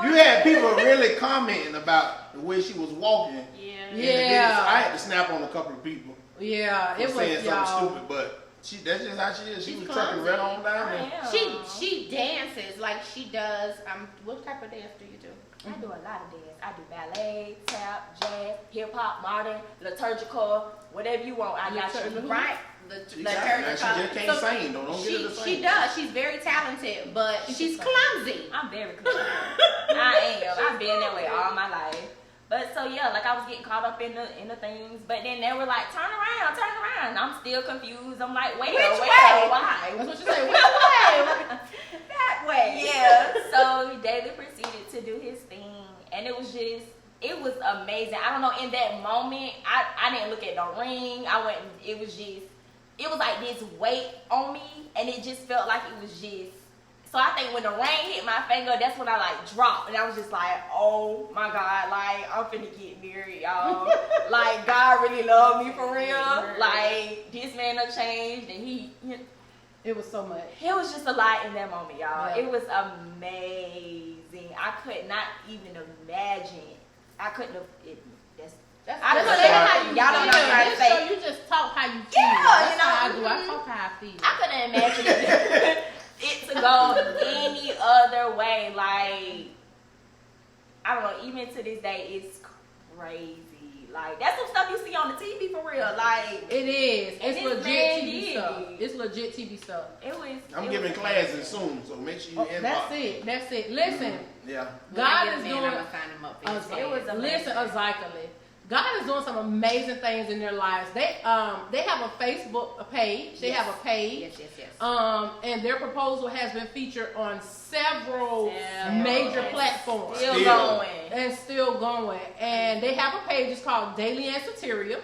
You had people really commenting about the way she was walking. "Yeah, in the video, Yeah. so I had to snap on a couple of people Yeah, for it was saying something y'all. stupid, but that's just how she is. She She's was trucking right on down I there. am." she dances like she does. What type of dance do you do? I do a lot of dance. I do ballet, tap, jazz, hip hop, modern, liturgical, whatever you want. I got you. Right? She just can't sing. Don't get her to sing. She does. She's very talented, but she's clumsy. I'm very clear. I am. I've been that way all my life. But so yeah, like I was getting caught up in the things, but then they were like, turn around. And I'm still confused. I'm like, wait, Which wait, way? why? That's what you say. Which way? That way. Yeah. So Daly proceeded to do his thing, and it was amazing. I don't know. In that moment, I didn't look at the ring. I went. It was like this weight on me, and it just felt like it was just. So I think when the ring hit my finger, that's when I like dropped, and I was just like, "Oh my God! Like I'm finna get married, y'all. Like God really loved me for real. Like this man done changed, and he." It was so much. It was just a lot in that moment, y'all. Yeah. It was amazing. I could not even imagine. I couldn't have. I That's couldn't. how you Y'all don't know how to feel. say. So you just talk how you feel. Yeah, That's you know, how I do. I talk how I feel. I couldn't imagine it to go any other way. Like I don't know. Even to this day, it's crazy. Like that's some stuff you see on the TV for real. Like It is. And It's this legit man TV did stuff. it. It's legit TV stuff. it was. I'm it giving was classes amazing. soon, so make sure you Oh, inbox. that's it. That's it. Listen, Yeah. God When I is get a man, doing. I'm gonna sign him up for his It was class. listen, Azikali. God is doing some amazing things in their lives. They have a Facebook page. They Yes. have a page. Yes. And their proposal has been featured on several Several. major And platforms. Still Still. going. And still going. And they have a page. It's called Daly and Siteria.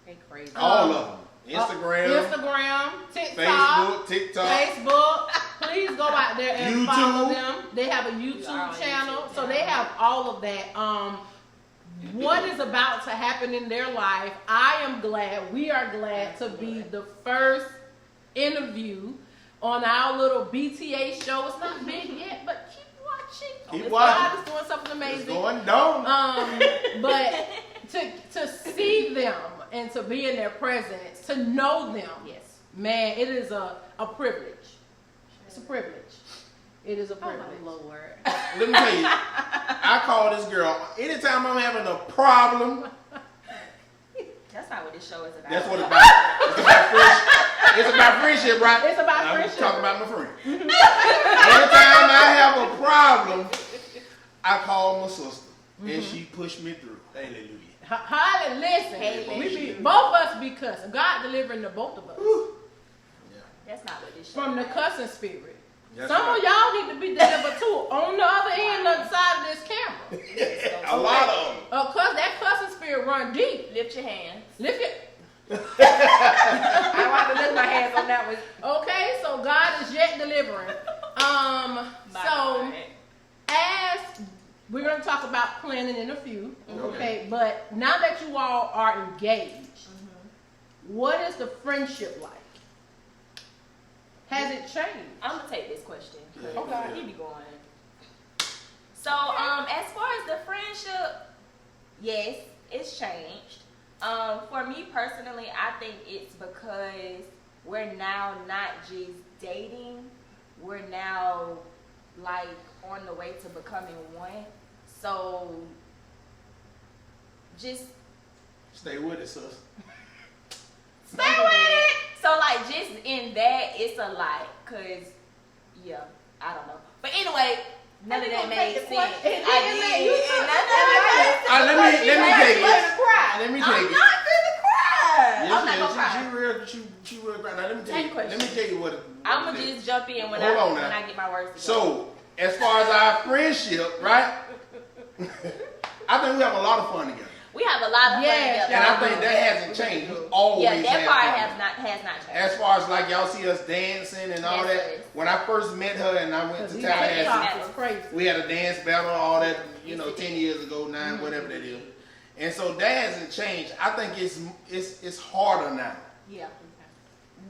They crazy. All of them. Instagram, TikTok, TikTok. Facebook. Please go out there and YouTube. follow them. They have a We are YouTube on channel. YouTube, So yeah. they have all of that. What is about to happen in their life, I am glad, we are glad to be the first interview on our little BTA show. It's not big yet, but keep watching. Keep God watching. is doing something It's amazing. going down. But to see them and to be in their presence, to know them, Yes. man, it is a privilege. It's a privilege. It is a Oh privilege. my Lord. Let me tell you, I call this girl anytime I'm having a problem. That's not what this show is about. That's what it's about. It's about friendship. It's about friendship, right? It's about I'm friendship. talking about my friend. Anytime I have a problem, I call my sister, and she pushed me through. Hallelujah. Holly, listen, Hallelujah. both of us be cussing. God delivering to both of us Yeah. That's not what this show from the is about. cussing spirit. That's Some right. of y'all need to be delivered too on the other end of the side of this camera. A lot of them. That cussing spirit run deep. Lift your hands. Lift it. I don't have to lift my hands on that one. Okay, so God is yet delivering. My So God. as we're going to talk about planning in a few, Okay. okay? But now that you all are engaged, what is the friendship like? Has it changed? I'm gonna take this question. Yeah, Okay. He be going. So, as far as the friendship, yes, it's changed. For me personally, I think it's because we're now not just dating. We're now like on the way to becoming one. So, just Stay with it, sis. stay with it. So like just in that, it's a lot. Cause yeah, I don't know. But anyway, none of that made sense. It didn't I make- did. you And took- none of that Let me take it. Let me I'm take it. not finna cry. Yes, I'm not gonna cry. she real cry. Now let me tell Take you. question. Let me tell you what. I'm what gonna it is. just jump in when Hold on now. I get my words together. So, as far as our friendship, right? I think we have a lot of fun together, we have a lot of Yes, fun and I together. think that hasn't changed. We always Yeah, that have part fun. has not changed. As far as like y'all see us dancing and all Yes, that, it is. when I first met her and I went Because to these Tallahassee, TikToks is crazy. we had a dance battle, all that, you know, Yes, it 10 years ago, 9, whatever that is. And so that hasn't changed. I think it's harder now. Yeah.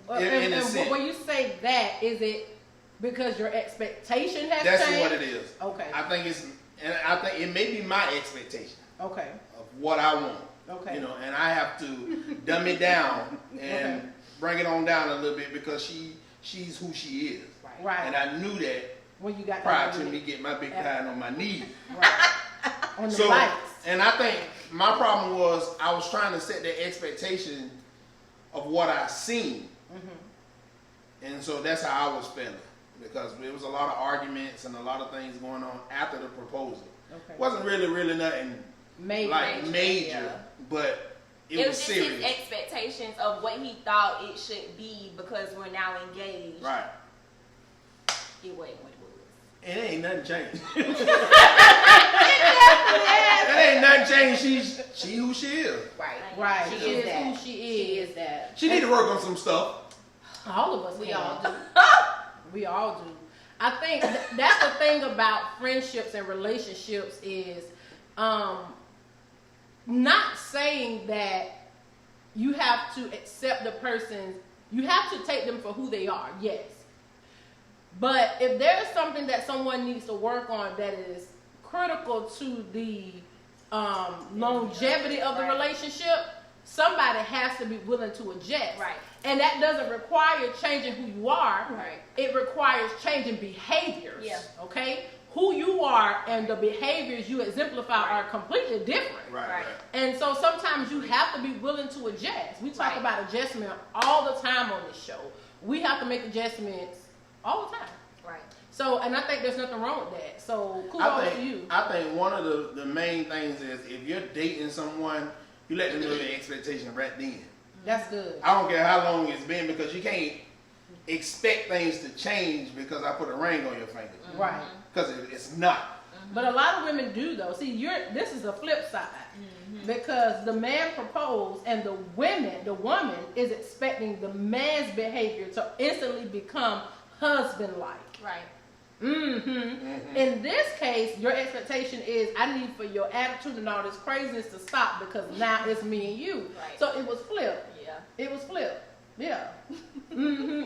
In a And sense. when you say that, is it because your expectation has That's changed? what it is. Okay. I think I think it may be my expectation Okay. of what I want. Okay. You know, and I have to dumb it down and Okay. bring it on down a little bit because she's who she is. Right. And I knew that When you got prior that to me getting my big pine on my knee. Right. On the So, lights. and I think my problem was I was trying to set the expectation of what I seen. And so that's how I was feeling because there was a lot of arguments and a lot of things going on after the proposal. Okay. Wasn't really nothing Major. like major, Yeah. but it It was was just his serious. expectations of what he thought it should be because we're now engaged. Right. It wasn't what it was. It ain't nothing changed. It ain't nothing changed. She who she is. Right. Right. She She is is that. who she is. She is that. She need to work on some stuff. All of us. We can. all do. We all do. I think that's the thing about friendships and relationships is not saying that you have to accept the person's, you have to take them for who they are, yes. But if there's something that someone needs to work on that is critical to the longevity of the relationship, somebody has to be willing to adjust. Right. And that doesn't require changing who you are. Right. It requires changing behaviors. Yeah. Okay? Who you are and the behaviors you exemplify are completely different. Right. Right. And so sometimes you have to be willing to adjust. We talk Right. about adjustment all the time on this show. We have to make adjustments all the time. Right. So, and I think there's nothing wrong with that. So, I kudos to you. think I think one of the main things is if you're dating someone, you let them know your expectation right then. That's good. I don't care how long it's been because you can't expect things to change because I put a ring on your finger. Right. Because it's not. But a lot of women do though. See, this is the flip side. Because the man proposed and the woman is expecting the man's behavior to instantly become husband-like. Right. In this case, your expectation is I need for your attitude and all this craziness to stop because now it's me and you. Right. So it was flipped. Yeah. It was flipped. Yeah.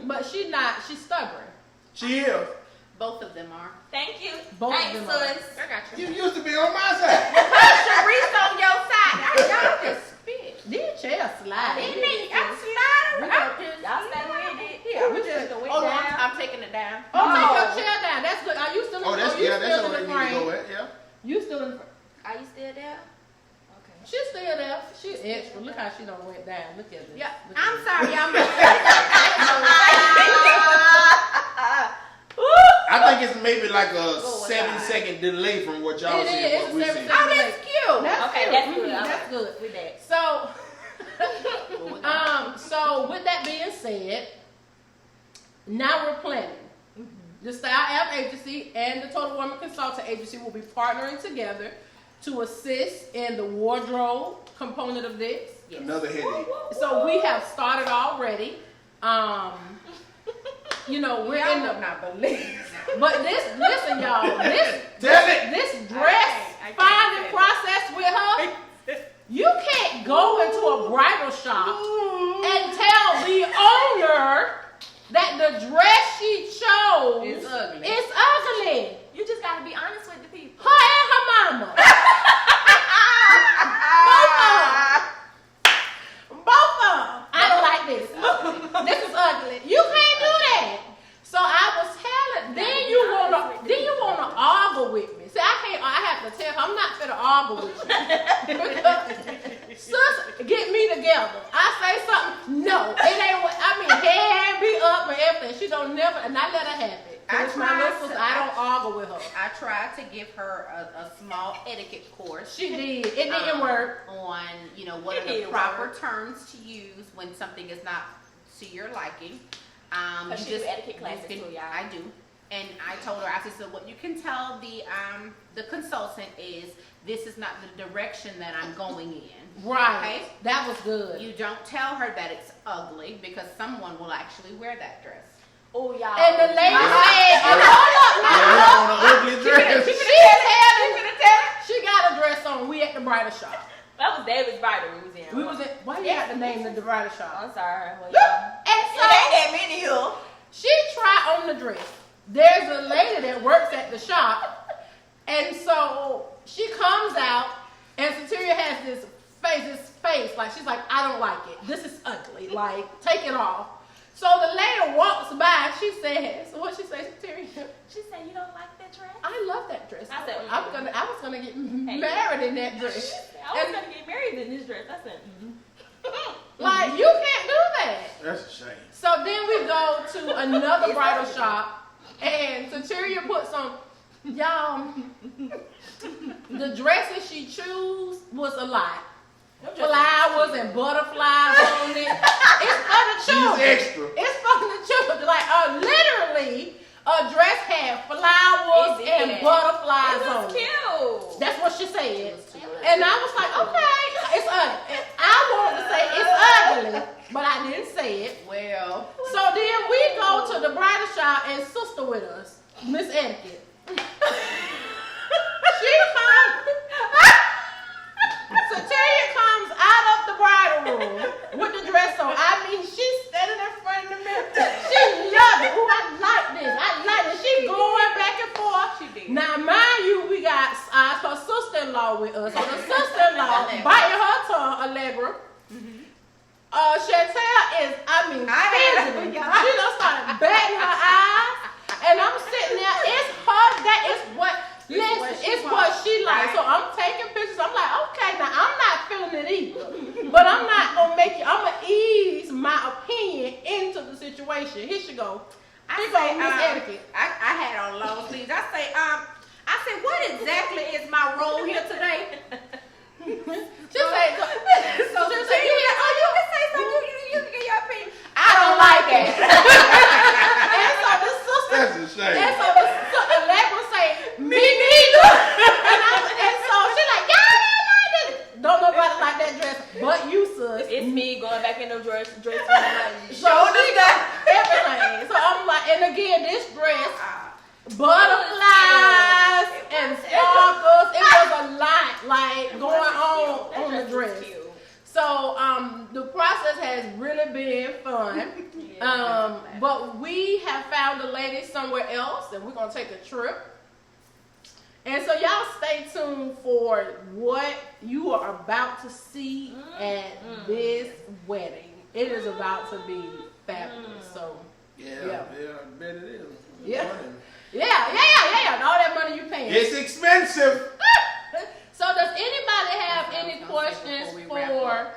But she's stubborn. She is. Both of them are. Thank you. Both of Thanks, them are. sis. I got You used to be on my side. Sharice on your side. Y'all just spit. These chairs slide. Didn't it? I'm sliding. Y'all stay with it. Yeah, we just go Oh, no, down. I'm taking it down. Oh, take your chair down. That's good. Are you still in Oh, that's you yeah. That's still where in they the need to go frame? at. Yeah. You still in the Are you still there? Okay. She's still there. She's extra. Look how she done went down. Look at this. Yeah, Look at I'm this. sorry, y'all. I think it's maybe like a 7-second delay from what y'all It see is. and what we It's see. 7 Oh, that's cute. That's Okay, good. that's good. That's good. With that. So with that being said, now we're planning. The Style App Agency and the Total Woman Consultant Agency will be partnering together to assist in the wardrobe component of this. Another headache. So we have started already. We're Y'all in the would not believe. But listen, y'all, this dress I can't finding say process with her, you can't go into a bridal shop and tell the owner that the dress she chose It's ugly. is ugly. You just gotta be honest with the people. Her and her mama. Both of them. I don't like this. This is ugly. You can't do that. So I was telling. Then you wanna argue with me. See, I have to tell her I'm not finna argue with you. Sis, get me together. I say something. No, it ain't what hand be up and everything. She don't never, and I let her have it. It's my little sister. I don't argue with her. I tried to give her a small etiquette course. She did. It didn't work. On, what are the proper terms to use when something is not to your liking. She do etiquette classes too, y'all. I do. And I told her, I said, so what you can tell the consultant is this is not the direction that I'm going in. Right. Okay? That was good. You don't tell her that it's ugly because someone will actually wear that dress. Oh, y'all. And the lady said, Yeah, on an ugly dress. she got a dress on. We at the bridal shop. That was David's bridal we was in. We was in. Why you got to name the bridal shop? I'm sorry. Well, y'all. And so It ain't that many of them. she tried on the dress. There's a lady that works at the shop, and so she comes out, and Siteria has this face, like she's like, I don't like it. This is ugly. Like, take it off. So the lady walks by, and she says, so what she say, Siteria? She said, you don't like that dress? I love that dress. I said, I was gonna get married in that dress. I was going to get married in this dress. I said, Like, you can't do that. That's a shame. So then we go to another bridal shop, and Siteria puts on, y'all, The dresses she chose was a lot. Flowers and butterflies on it. It's for the children. She's extra. It's for the children. Like literally, a dress had flowers and butterflies on it. Cute. That's what she said. And I was like, okay, it's ugly. I wanted to say it's ugly, but I didn't say it. Well, So then we go to the bridal shower and sister with us, Miss Etiquette. She comes. Siteria comes out of the bridal room with the dress on. I mean, she's standing in front of the mirror. She loved it. Ooh, I like this. I like it. She going back and forth. She did. Now, mind you, we got her sister-in-law with us. So the sister-in-law biting her tongue, Allegra. Chantel is, fidgeting. She done started batting her eyes. And I'm sitting there. It's her. That is what. Listen, it's what she likes. So I'm taking pictures. I'm like, okay, now I'm not feeling it either. But I'm not going to make it. I'm going to ease my opinion into the situation. Here she go. I had on long sleeves. I said, what exactly is my role here today? She said, So you can say something. You can get your opinion. I don't like it. and so the sister, That's a shame. and so the Allegra say, me neither. and so she like, y'all don't like this. Don't nobody like that dress, but you, sis. It's me going back in the dress. So she got everything. So I'm like, and again, this dress, butterflies and sparkles. It was a lot, like going on the dress. So the process has really been fun. But we have found a lady somewhere else, and we're gonna take a trip. And so y'all stay tuned for what you are about to see at this wedding. It is about to be fabulous. So Yeah, I bet it is. yeah. And all that money you paying. It's expensive. So does anybody have any questions for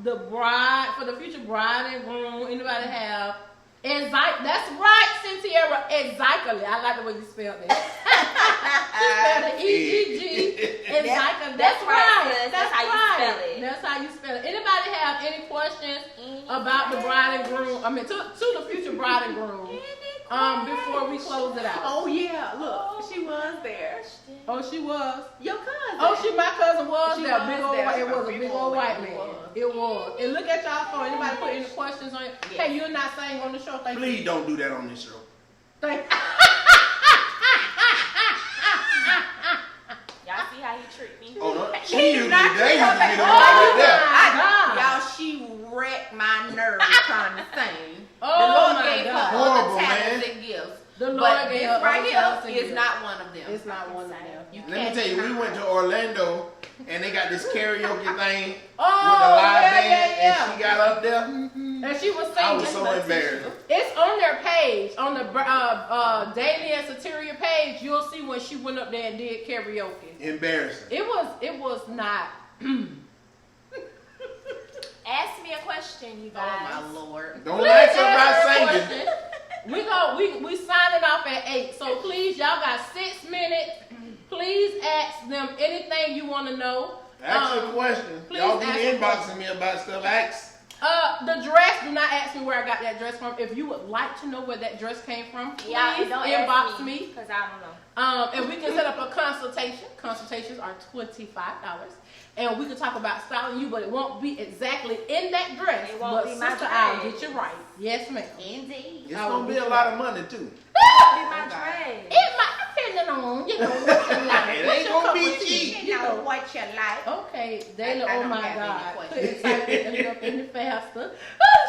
the bride, for the future bride and groom? Anybody have? That's right, Siteria. Exactly. I like the way you spelled it. You spelled it E-G-G. Exactly. That's right. That's how you spell it. That's how you spell it. Anybody have any questions about the bride and groom? I mean, to the future bride and groom. Before we close it out. Oh yeah, look, she was there. Oh, she was. Your cousin. Oh, my cousin was She there. was Big old there. white. It was a big old white man. It was. It was. And look at y'all phone. Anybody put any questions on it? Yes. Hey, you're not saying on the show. Thank Please you. don't do that on this show. Thank Y'all see how he treat me? Oh, no. She She do used to not be treat her right Oh, there. my God. Y'all, she wrecked my nerves trying to sing. Oh, the Lord my gave her God. Horrible, other talents man. and gifts. The Lord But gave this her right other talents and here is gifts. not one of them. It's not one of them. You Let me can't tell you, we deny went her. to Orlando and they got this karaoke thing Oh, with the live yeah, band, yeah. and she got up there. And she was I singing. was so embarrassed. It's on their page, on the Daly and Siteria page. You'll see when she went up there and did karaoke. Embarrassing. It was not. Ask me a question, you Oh guys. my Lord. Don't ask her Ask her about a singing. question. We signing off at 8. So please, y'all got 6 minutes. Please ask them anything you want to know. Ask a question. please Y'all be ask a inboxing me about stuff. Ask. The dress, do not ask me where I got that dress from. If you would like to know where that dress came from, please Yeah, don't inbox ask me. Because I don't know. And we can set up a consultation. Consultations are $25. And we can talk about styling you, but it won't be exactly in that dress. It won't but be my sister, dress. I'll get you right. Yes, ma'am. Indeed. It's I will gonna be be a lot of money too. Be my God. dress. It might depend on, what you like. It What's ain't your gonna cup be of tea, cheap. you know. what you like. Okay, Daly, I oh don't my have any God. Put questions. it type it up any faster. Oh,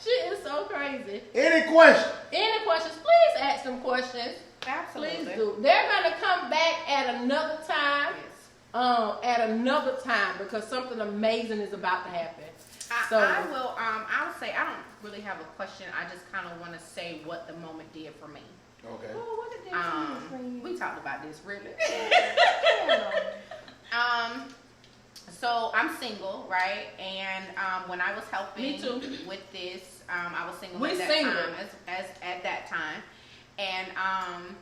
she is so crazy. Any question? Any questions, please ask them questions. Absolutely. Please do. They're gonna come back at another time. Because something amazing is about to happen. I would say I don't really have a question. I just kind of want to say what the moment did for me. Okay. Oh, what did they do for you? We talked about this really. So I'm single, right? And when I was helping Me too. with this, I was single We at that single. time, as at that time, and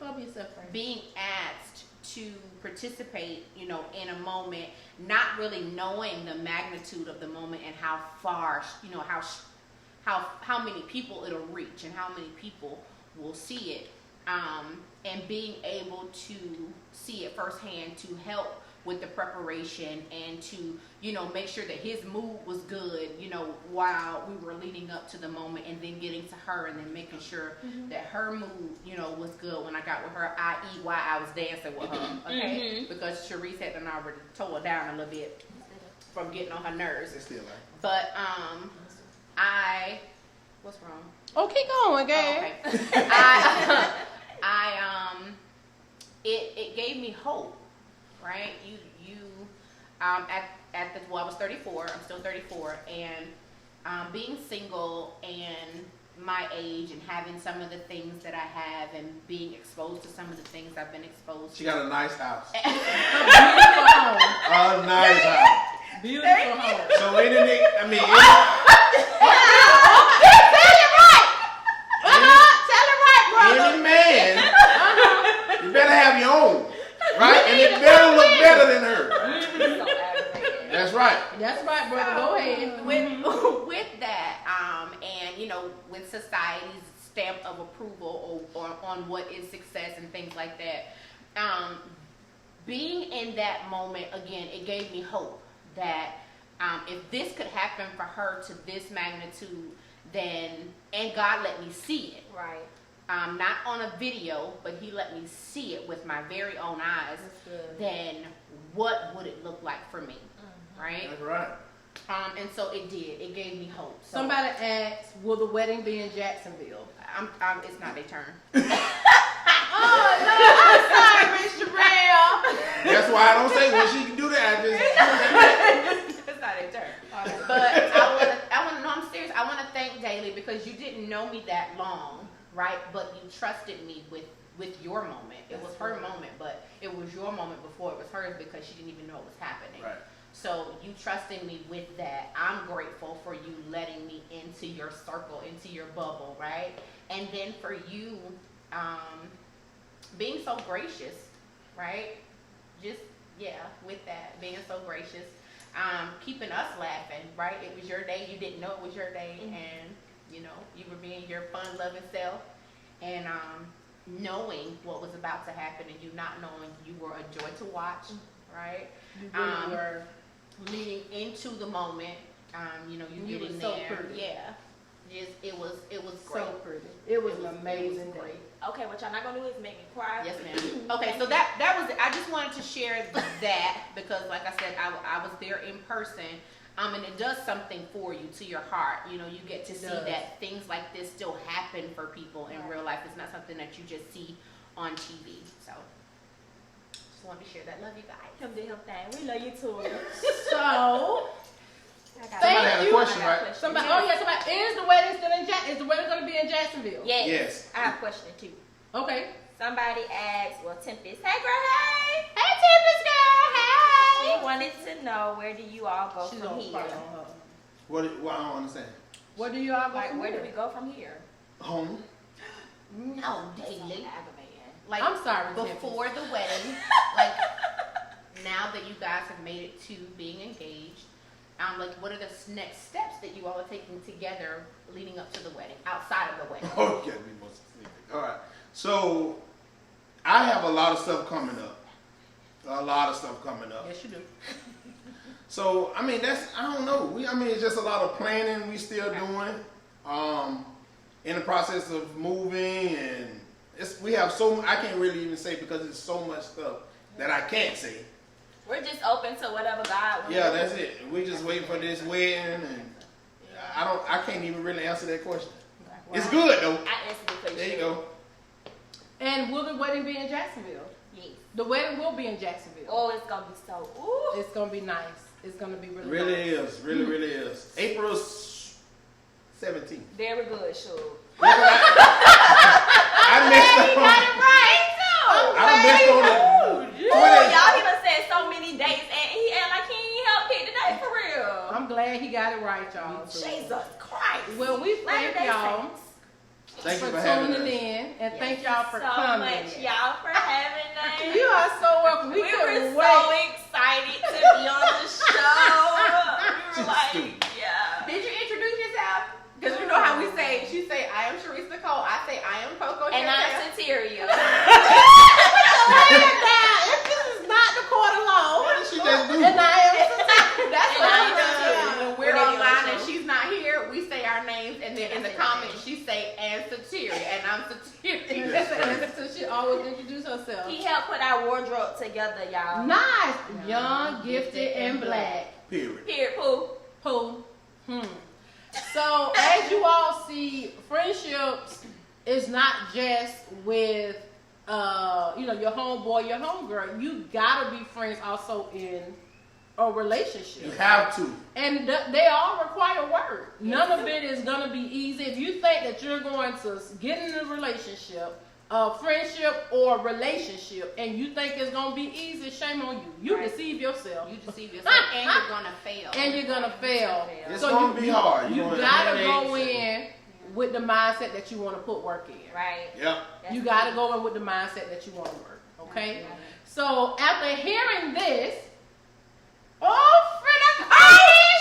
Love yourself, friend. being asked to participate, you know, in a moment, not really knowing the magnitude of the moment and how far, you know, how many people it'll reach and how many people will see it, and being able to see it firsthand to help with the preparation and to, you know, make sure that his mood was good, you know, while we were leading up to the moment, and then getting to her and then making sure that her mood, you know, was good when I got with her, i.e. why I was dancing with her, okay? Because Sharice had done already tore her down a little bit from getting on her nerves. It's still like. But, what's wrong? Oh, keep going, girl. Okay. It gave me hope, right? Well, I was 34. I'm still 34, and being single and my age and having some of the things that I have and being exposed to some of the things I've been exposed to. She got a nice house. A beautiful home. A nice house. Beautiful home. So any nigga, I mean, any man, you better have your own, right? And it better look better than her. That's right. That's right, brother. Go ahead. With that, and you know, with society's stamp of approval or on what is success and things like that, being in that moment again, it gave me hope that if this could happen for her to this magnitude, then, and God let me see it. Right. Not on a video, but he let me see it with my very own eyes. Then what would it look like for me? Right? That's right. And so it did. It gave me hope. So, Somebody asked, will the wedding be in Jacksonville? it's not their turn. Oh, no, I'm sorry, Miss Sherelle. That's why I don't say when she can do that. I just It's not their turn. But I want to know, I'm serious. I want to thank Daly because you didn't know me that long, right? But you trusted me with your moment. It was her moment, but it was your moment before it was hers because she didn't even know it was happening. right. So you trusting me with that, I'm grateful for you letting me into your circle, into your bubble, right? And then for you being so gracious, right? Just, yeah, with that, being so gracious, keeping us laughing, right? It was your day, you didn't know it was your day, and, you know, you were being your fun-loving self, and knowing what was about to happen and you not knowing, you were a joy to watch, right? You really were. Leading into the moment, you know, you getting were so there. pretty. Yeah. Just it was great. So pretty. It was an amazing day. great. Okay, what y'all not gonna do is make me cry. Yes, ma'am. Okay, so that was it. I just wanted to share that because, like I said, I was there in person, and it does something for you, to your heart. You know, you get to see that things like this still happen for people in real life. It's not something that you just see on TV. So, just wanted to share that. Love you guys. Come do your thing. We love you too. So, Somebody had a question, right? somebody, is the wedding still in is the wedding going to be in Jacksonville? Yes. Yes. I have a question too. Okay. Somebody asked, well, Tempest, hey girl, hey. Hey, Tempest girl. Hey. She wanted to know, where do you all go She's from gonna here? cry on her. What I don't understand. Where do you all go Like, from where here? do we go from here? Home. No, Daly. Aggravating. Like, I'm sorry, before the wedding, like, now that you guys have made it to being engaged, like, what are the next steps that you all are taking together leading up to the wedding, outside of the wedding? Okay, be more specific. All right. So, I have a lot of stuff coming up. Yes, you do. So, I mean, I don't know. It's just a lot of planning we still doing. In the process of moving, and we have I can't really even say because it's so much stuff that I can't say. We're just open to whatever God wants. Yeah, that's it. We just wait for this wedding, and I can't even really answer that question. Well, It's good though. I answered it for you. There you go. And will the wedding be in Jacksonville? Yes. The wedding will be in Jacksonville. Oh, it's gonna be so. Ooh. It's going to be nice. It's going to be really Really nice. is. Really is. April 17th. Very good, sure. I messed up. Right too. I messed on it. Y'all, he done said so many dates, and he act like he ain't help pick the date for real. I'm glad he got it right, y'all. Jesus Christ. Well, we thank Latter-day y'all. Saints. Thank you for for having tuning us. in, and thank y'all for so coming. much, y'all, for having us. You are so welcome. We We couldn't were wait. so excited to be on the show. We were like, yeah. Did you introduce yourself? Because you know how we say, she say, I am Sharice Nicole. I say, I am Coco And Chantel. I'm Siteria. Lay it down. If this is not the court alone, What did she just do? and I am. That's And what I we am do. too. When we're We're the online show. and she's not here, we say our names, and then in the That's it. comments she say, and Siteria, and I'm Siteria. That's So she always introduce herself. He helped put our wardrobe together, y'all. Nice, young, gifted, and black. Period. Here, Pooh. Pooh. So as you all see, friendships is not just with your homeboy, your homegirl. You gotta be friends also in a relationship. You have to. And they all require work. None of it is gonna be easy. If you think that you're going to get in a relationship, a friendship or relationship, and you think it's gonna be easy, shame on you. You Right. deceive yourself. You deceive yourself, and you're gonna fail. And you're gonna fail. It's So gonna be hard. You gonna gotta have go headaches. in with the mindset that you want to put work in. Right. Yep. You gotta go in with the mindset that you want to work. Okay. So after hearing this,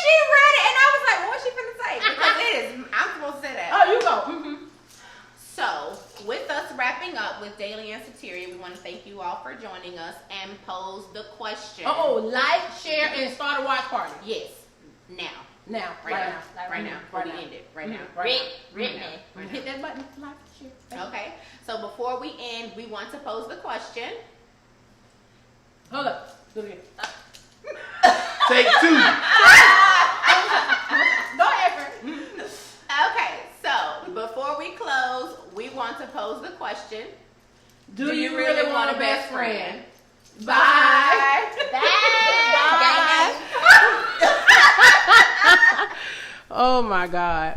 She read it, and I was like, what was she finna say? Because it is, I'm supposed to say that. oh, you go. So, with us wrapping up with Daly and Siteria, we want to thank you all for joining us and pose the question. Oh, like, share, and start a watch party. Yes. Now. Now, Right now. Like Right now. Before Right we now. end it. Right now. Right Written. Right now. Hit that button. Like, share. Okay. So, before we end, we want to pose the question. Hold up. Do it again. Take two. Go ahead, friend. Okay. So, before we close, we want to pose the question. Do you really want a best friend? Bye. Bye. Bye. Oh my God.